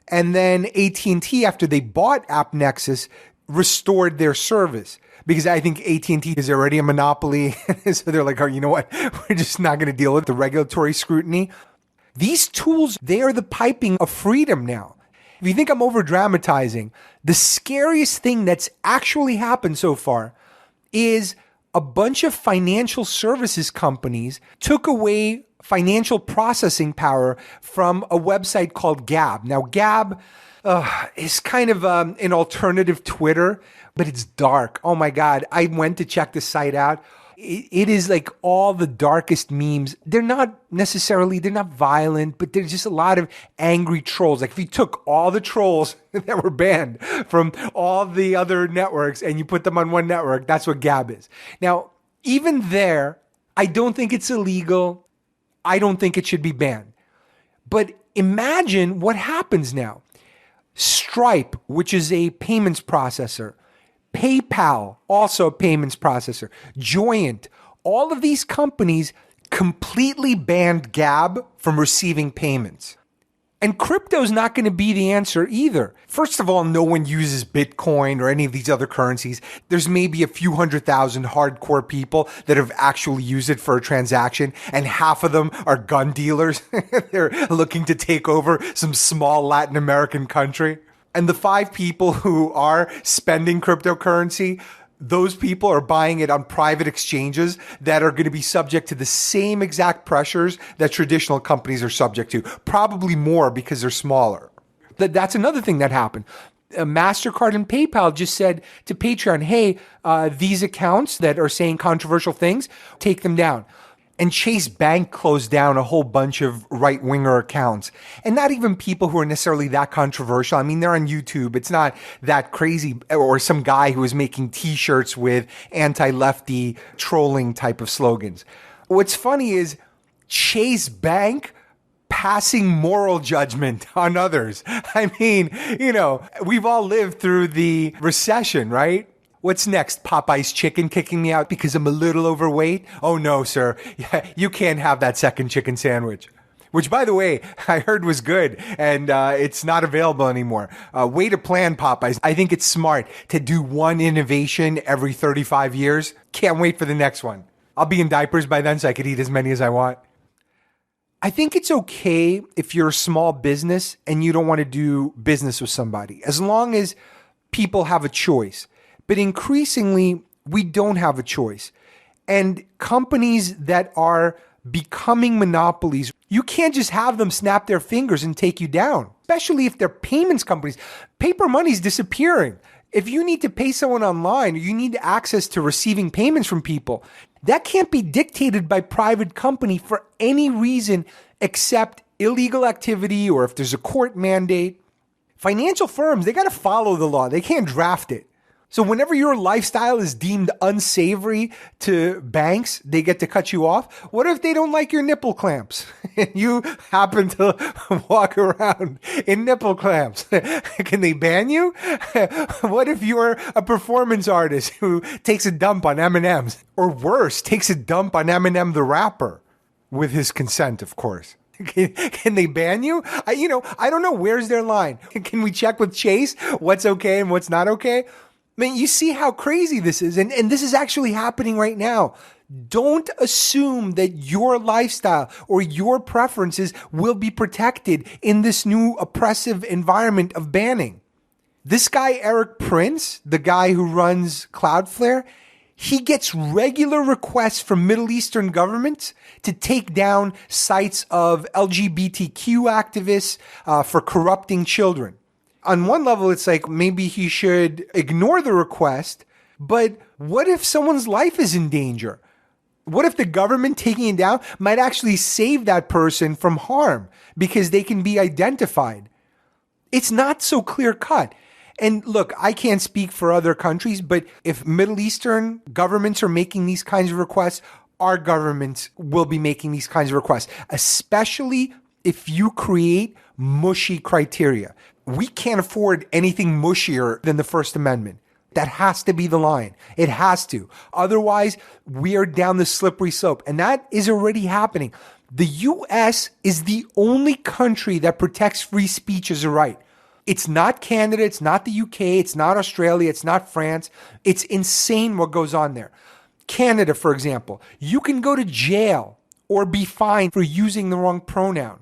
and then AT&T, after they bought AppNexus, restored their service. Because I think AT&T is already a monopoly. So they're like, oh, you know what? We're just not going to deal with the regulatory scrutiny. These tools, they are the piping of freedom now. If you think I'm over dramatizing, the scariest thing that's actually happened so far is a bunch of financial services companies took away financial processing power from a website called Gab. Now, Gab is kind of an alternative Twitter, but it's dark. Oh my God. I went to check the site out. It is like all the darkest memes. They're not violent, but there's just a lot of angry trolls. Like if you took all the trolls that were banned from all the other networks and you put them on one network, that's what Gab is. Now, even there, I don't think it's illegal. I don't think it should be banned. But imagine what happens now. Stripe, which is a payments processor, PayPal, also a payments processor, Joyent, all of these companies completely banned Gab from receiving payments. And crypto is not going to be the answer either. First of all, no one uses Bitcoin or any of these other currencies. There's maybe a few 100,000 hardcore people that have actually used it for a transaction, and half of them are gun dealers. They're looking to take over some small Latin American country. And the 5 people who are spending cryptocurrency, those people are buying it on private exchanges that are going to be subject to the same exact pressures that traditional companies are subject to, probably more because they're smaller. That's another thing that happened. MasterCard and PayPal just said to Patreon, hey, these accounts that are saying controversial things, take them down. And Chase Bank closed down a whole bunch of right-winger accounts. And not even people who are necessarily that controversial. I mean, they're on YouTube. It's not that crazy. Or some guy who is making T-shirts with anti-lefty trolling type of slogans. What's funny is Chase Bank passing moral judgment on others. I mean, we've all lived through the recession, right? What's next? Popeye's Chicken kicking me out because I'm a little overweight? Oh no, sir. You can't have that second chicken sandwich. Which, by the way, I heard was good, and it's not available anymore. Way to plan, Popeyes. I think it's smart to do one innovation every 35 years. Can't wait for the next one. I'll be in diapers by then so I could eat as many as I want. I think it's okay if you're a small business and you don't want to do business with somebody, as long as people have a choice. But increasingly, we don't have a choice. And companies that are becoming monopolies, you can't just have them snap their fingers and take you down, especially if they're payments companies. Paper money's disappearing. If you need to pay someone online, or you need access to receiving payments from people, that can't be dictated by private company for any reason except illegal activity or if there's a court mandate. Financial firms, they got to follow the law. They can't draft it. So whenever your lifestyle is deemed unsavory to banks, they get to cut you off. What if they don't like your nipple clamps and you happen to walk around in nipple clamps? Can they ban you? What if you're a performance artist who takes a dump on M&Ms, or worse, takes a dump on Eminem the rapper with his consent, of course? Can they ban you? I don't know. Where's their line? Can we check with Chase what's okay and what's not okay? I mean, you see how crazy this is, and this is actually happening right now. Don't assume that your lifestyle or your preferences will be protected in this new oppressive environment of banning. This guy, Eric Prince, the guy who runs Cloudflare, he gets regular requests from Middle Eastern governments to take down sites of LGBTQ activists for corrupting children. On one level, it's like maybe he should ignore the request, but what if someone's life is in danger? What if the government taking it down might actually save that person from harm because they can be identified? It's not so clear cut. And look, I can't speak for other countries, but if Middle Eastern governments are making these kinds of requests, our governments will be making these kinds of requests, especially if you create mushy criteria. We can't afford anything mushier than the First Amendment. That has to be the line. It has to. Otherwise, we are down the slippery slope. And that is already happening. The U.S. is the only country that protects free speech as a right. It's not Canada. It's not the U.K. It's not Australia. It's not France. It's insane what goes on there. Canada, for example, you can go to jail or be fined for using the wrong pronoun.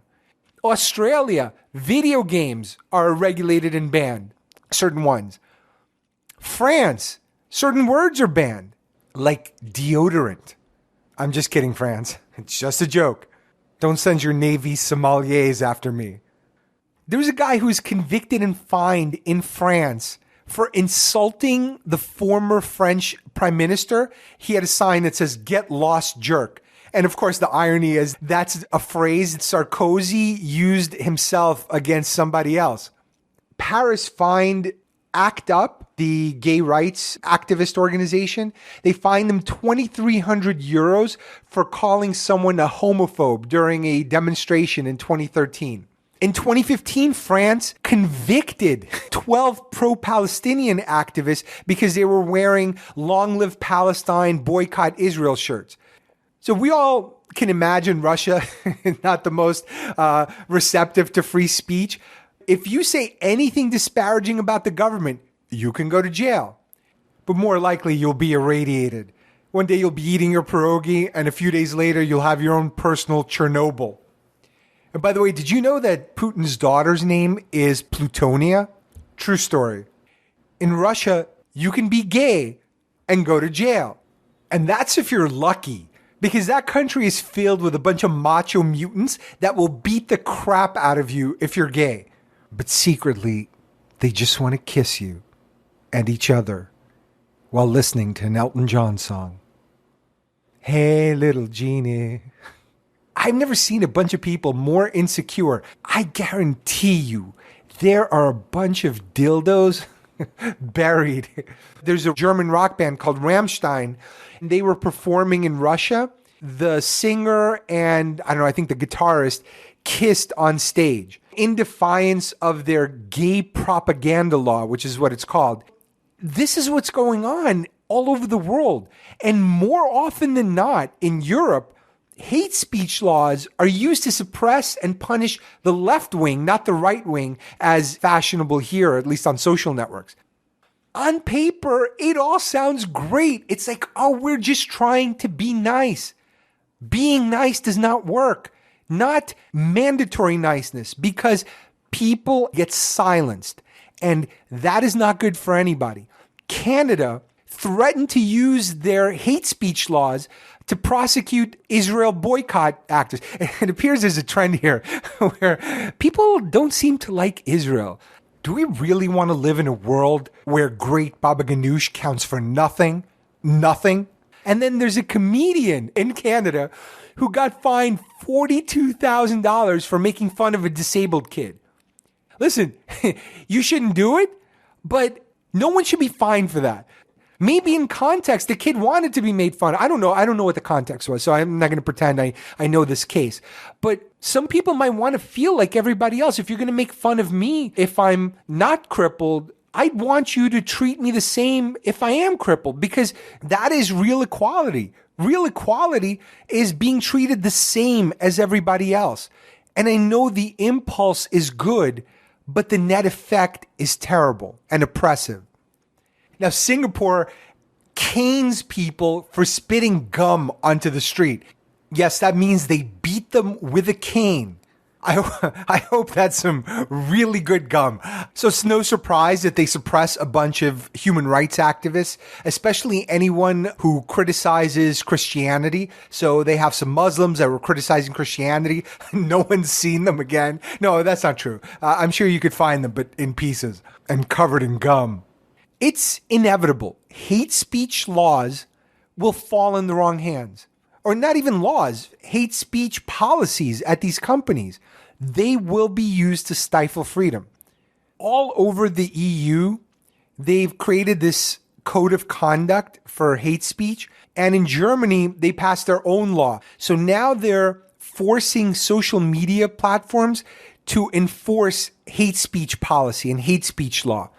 Australia, video games are regulated and banned, certain ones. France, certain words are banned, like deodorant. I'm just kidding, France. It's just a joke. Don't send your Navy sommeliers after me. There was a guy who was convicted and fined in France for insulting the former French prime minister. He had a sign that says, "Get lost, jerk." And of course, the irony is that's a phrase that Sarkozy used himself against somebody else. Paris fined ACT UP, the gay rights activist organization. They fined them 2,300 euros for calling someone a homophobe during a demonstration in 2013. In 2015, France convicted 12 pro-Palestinian activists because they were wearing "Long Live Palestine, Boycott Israel" shirts. So we all can imagine Russia not the most receptive to free speech. If you say anything disparaging about the government, you can go to jail. But more likely, you'll be irradiated. One day you'll be eating your pierogi, and a few days later, you'll have your own personal Chernobyl. And by the way, did you know that Putin's daughter's name is Plutonia? True story. In Russia, you can be gay and go to jail. And that's if you're lucky, because that country is filled with a bunch of macho mutants that will beat the crap out of you if you're gay. But secretly, they just want to kiss you and each other while listening to an Elton John song. Hey, little genie. I've never seen a bunch of people more insecure. I guarantee you, there are a bunch of dildos buried. There's a German rock band called Rammstein. They were performing in Russia. The singer and, I think the guitarist kissed on stage in defiance of their gay propaganda law, which is what it's called. This is what's going on all over the world. And more often than not, in Europe, hate speech laws are used to suppress and punish the left wing, not the right wing, as fashionable here, at least on social networks. On paper, it all sounds great. It's like, oh, we're just trying to be nice. Being nice does not work. Not mandatory niceness, because people get silenced, and that is not good for anybody. Canada threatened to use their hate speech laws to prosecute Israel boycott actors. It appears there's a trend here where people don't seem to like Israel. Do we really want to live in a world where great Baba Ganoush counts for nothing? Nothing? And then there's a comedian in Canada who got fined $42,000 for making fun of a disabled kid. Listen, you shouldn't do it, but no one should be fined for that. Maybe in context, the kid wanted to be made fun of. I don't know what the context was, so I'm not going to pretend I know this case. But some people might want to feel like everybody else. If you're going to make fun of me if I'm not crippled, I'd want you to treat me the same if I am crippled, because that is real equality. Real equality is being treated the same as everybody else. And I know the impulse is good, but the net effect is terrible and oppressive. Now, Singapore canes people for spitting gum onto the street. Yes, that means they beat them with a cane. I hope that's some really good gum. So it's no surprise that they suppress a bunch of human rights activists, especially anyone who criticizes Christianity. So they have some Muslims that were criticizing Christianity. No one's seen them again. No, that's not true. I'm sure you could find them, but in pieces and covered in gum. It's inevitable. Hate speech laws will fall in the wrong hands. Or not even laws, hate speech policies at these companies. They will be used to stifle freedom. All over the EU, they've created this code of conduct for hate speech. And in Germany, they passed their own law. So now they're forcing social media platforms to enforce hate speech policy and hate speech law.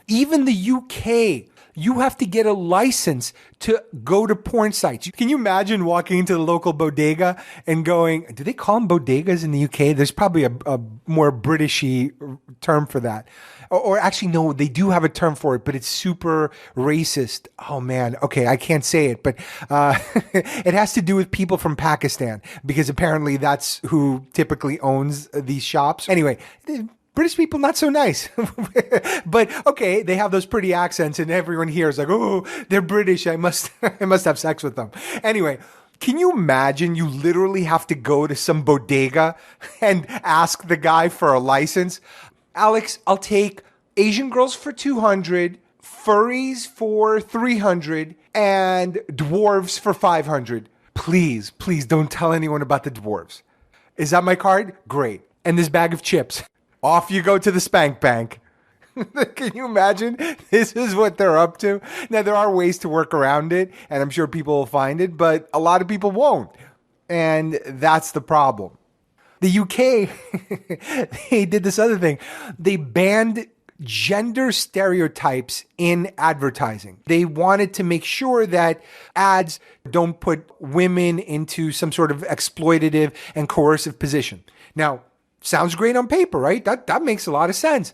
Even the UK, you have to get a license to go to porn sites. Can you imagine walking into the local bodega and going, do they call them bodegas in the UK? There's probably a more Britishy term for that. Or actually, no, they do have a term for it, but it's super racist. Oh, man. Okay, I can't say it, but it has to do with people from Pakistan, because apparently that's who typically owns these shops. Anyway, British people, not so nice. But okay, they have those pretty accents and everyone here is like, oh, they're British. I must have sex with them. Anyway, Can you imagine you literally have to go to some bodega and ask the guy for a license? Alex, I'll take Asian girls for 200, furries for 300, and dwarves for 500. Please, please don't tell anyone about the dwarves. Is that my card? Great. And this bag of chips. Off you go to the spank bank. Can you imagine? This is what they're up to. Now, there are ways to work around it, and I'm sure people will find it, but a lot of people won't. And that's the problem. The UK, they did this other thing. They banned gender stereotypes in advertising. They wanted to make sure that ads don't put women into some sort of exploitative and coercive position. Now, sounds great on paper, right? That makes a lot of sense.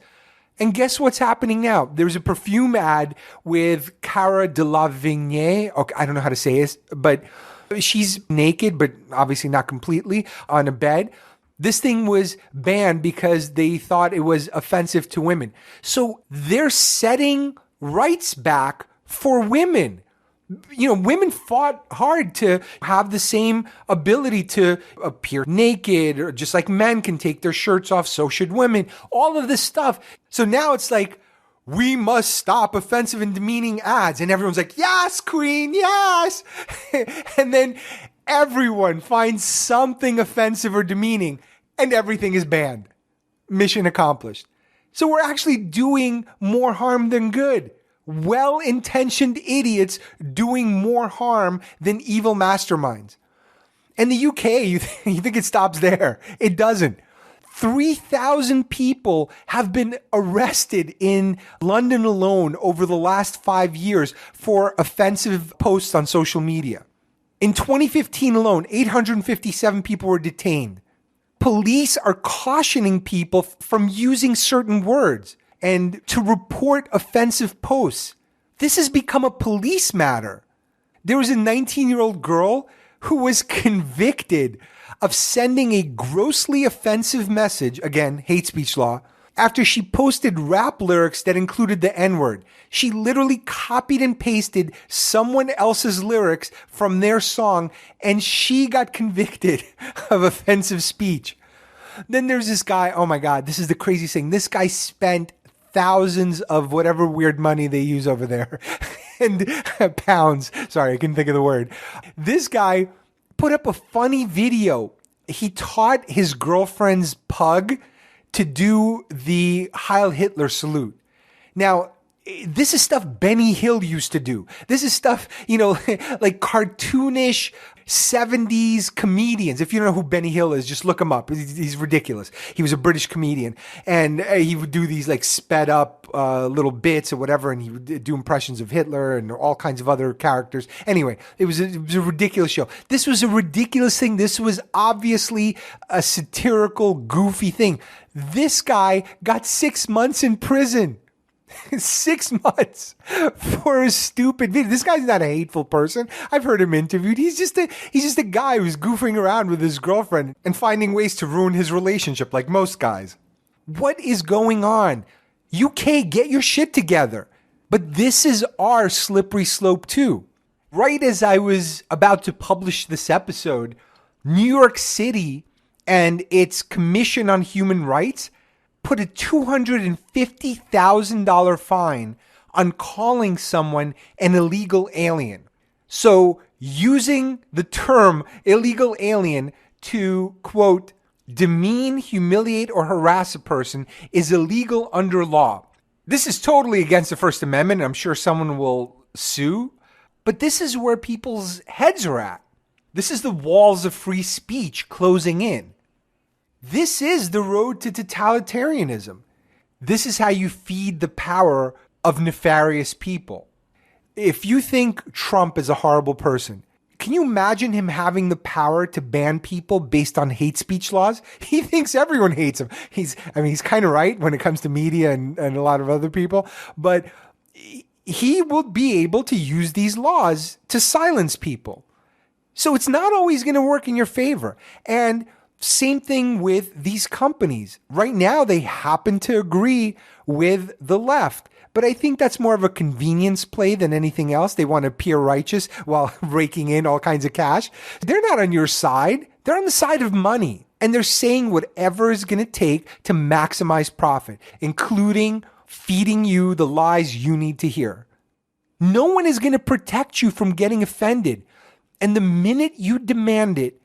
And guess what's happening now? There's a perfume ad with Cara Delevingne. Okay, I don't know how to say this, but she's naked, but obviously not completely, on a bed. This thing was banned because they thought it was offensive to women. So they're setting rights back for women. You know, women fought hard to have the same ability to appear naked, or just like men can take their shirts off, so should women. All of this stuff. So now it's like, we must stop offensive and demeaning ads. And everyone's like, yes, queen, yes. And then everyone finds something offensive or demeaning, and everything is banned. Mission accomplished. So we're actually doing more harm than good. Well-intentioned idiots doing more harm than evil masterminds. And the UK, you think it stops there. It doesn't. 3,000 people have been arrested in London alone over the last 5 years for offensive posts on social media. In 2015 alone, 857 people were detained. Police are cautioning people from using certain words and to report offensive posts. This has become a police matter. There was a 19-year-old girl who was convicted of sending a grossly offensive message, again, hate speech law, after she posted rap lyrics that included the N-word. She literally copied and pasted someone else's lyrics from their song, and she got convicted of offensive speech. Then there's this guy, oh my God, this is the craziest thing. This guy spent thousands of whatever weird money they use over there and pounds. Sorry, I couldn't think of the word. This guy put up a funny video. He taught his girlfriend's pug to do the Heil Hitler salute. Now, this is stuff Benny Hill used to do. This is stuff, like cartoonish 70s comedians. If you don't know who Benny Hill is, just look him up. He's ridiculous. He was a British comedian, and he would do these like sped up little bits or whatever, and he would do impressions of Hitler and all kinds of other characters. Anyway, it was a ridiculous show. This was a ridiculous thing. This was obviously a satirical, goofy thing. This guy got 6 months in prison. 6 months for a stupid video. This guy's not a hateful person. I've heard him interviewed. He's just a guy who's goofing around with his girlfriend and finding ways to ruin his relationship like most guys. What is going on? UK, get your shit together. But this is our slippery slope too. Right as I was about to publish this episode, New York City and its Commission on Human Rights put a $250,000 fine on calling someone an illegal alien. So using the term illegal alien to, quote, demean, humiliate, or harass a person is illegal under law. This is totally against the First Amendment. I'm sure someone will sue. But this is where people's heads are at. This is the walls of free speech closing in. This is the road to totalitarianism. This is how you feed the power of nefarious people. If you think Trump is a horrible person, can you imagine him having the power to ban people based on hate speech laws? He thinks everyone hates him. He's kind of right when it comes to media and a lot of other people, but he will be able to use these laws to silence people. So it's not always going to work in your favor. And same thing with these companies. Right now, they happen to agree with the left. But I think that's more of a convenience play than anything else. They want to appear righteous while raking in all kinds of cash. They're not on your side. They're on the side of money. And they're saying whatever is going to take to maximize profit, including feeding you the lies you need to hear. No one is going to protect you from getting offended. And the minute you demand it,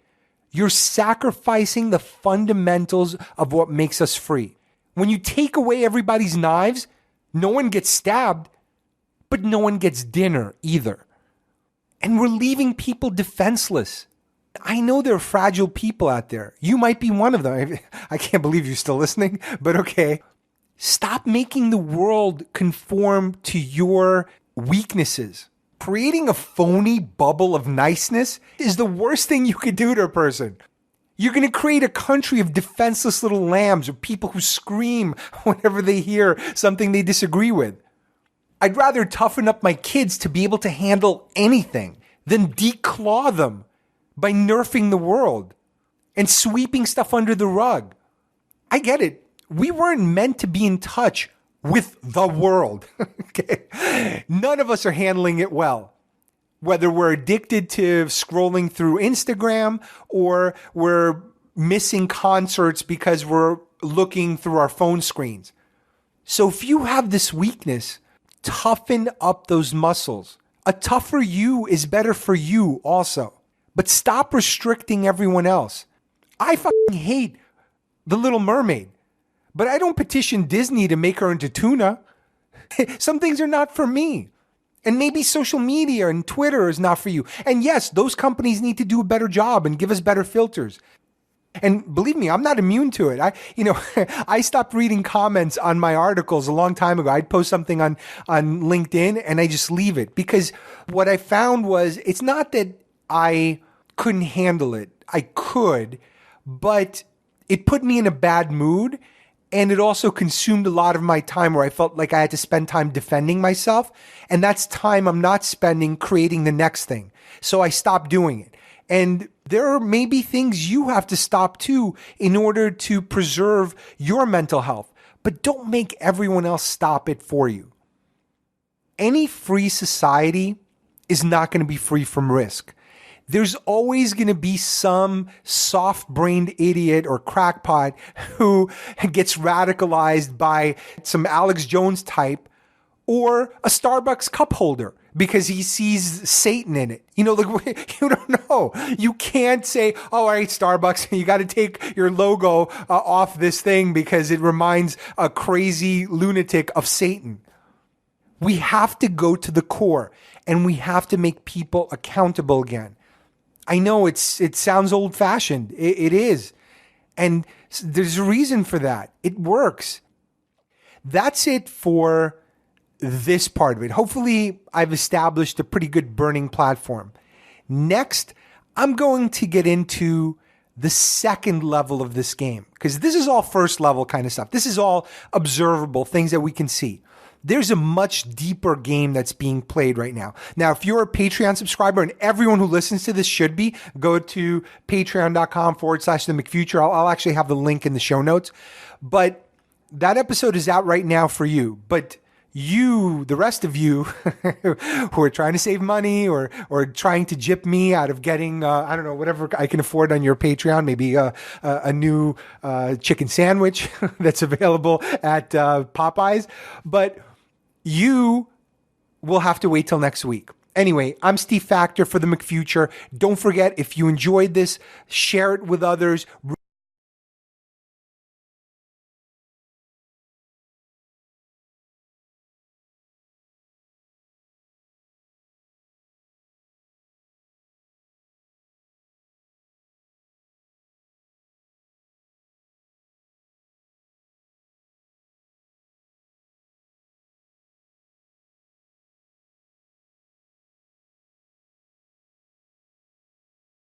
you're sacrificing the fundamentals of what makes us free. When you take away everybody's knives, no one gets stabbed, but no one gets dinner either. And we're leaving people defenseless. I know there are fragile people out there. You might be one of them. I can't believe you're still listening, but okay. Stop making the world conform to your weaknesses. Creating a phony bubble of niceness is the worst thing you could do to a person. You're going to create a country of defenseless little lambs or people who scream whenever they hear something they disagree with. I'd rather toughen up my kids to be able to handle anything than declaw them by nerfing the world and sweeping stuff under the rug. I get it. We weren't meant to be in touch with the world. Okay? None of us are handling it well. Whether we're addicted to scrolling through Instagram or we're missing concerts because we're looking through our phone screens. So if you have this weakness, toughen up those muscles. A tougher you is better for you also. But stop restricting everyone else. I fucking hate The Little Mermaid. But I don't petition Disney to make her into tuna. Some things are not for me. And maybe social media and Twitter is not for you. And yes, those companies need to do a better job and give us better filters. And believe me, I'm not immune to it. I stopped reading comments on my articles a long time ago. I'd post something on LinkedIn and I just leave it. Because what I found was it's not that I couldn't handle it. I could, but it put me in a bad mood. And it also consumed a lot of my time where I felt like I had to spend time defending myself. And that's time I'm not spending creating the next thing. So I stopped doing it. And there may be things you have to stop too in order to preserve your mental health. But don't make everyone else stop it for you. Any free society is not going to be free from risk. There's always going to be some soft-brained idiot or crackpot who gets radicalized by some Alex Jones type or a Starbucks cup holder because he sees Satan in it. You don't know. You can't say, oh, all right, Starbucks, you got to take your logo off this thing because it reminds a crazy lunatic of Satan. We have to go to the core and we have to make people accountable again. I know it sounds old-fashioned. It is. And there's a reason for that. It works. That's it for this part of it. Hopefully, I've established a pretty good burning platform. Next, I'm going to get into the second level of this game because this is all first level kind of stuff. This is all observable, things that we can see. There's a much deeper game that's being played right now. Now, if you're a Patreon subscriber, and everyone who listens to this should be, go to patreon.com/the McFuture. I'll actually have the link in the show notes. But that episode is out right now for you. But you, the rest of you who are trying to save money or trying to gyp me out of getting, I don't know, whatever I can afford on your Patreon, maybe a new chicken sandwich that's available at Popeyes. But you will have to wait till next week. Anyway, I'm Steve Factor for the McFuture. Don't forget, if you enjoyed this, share it with others.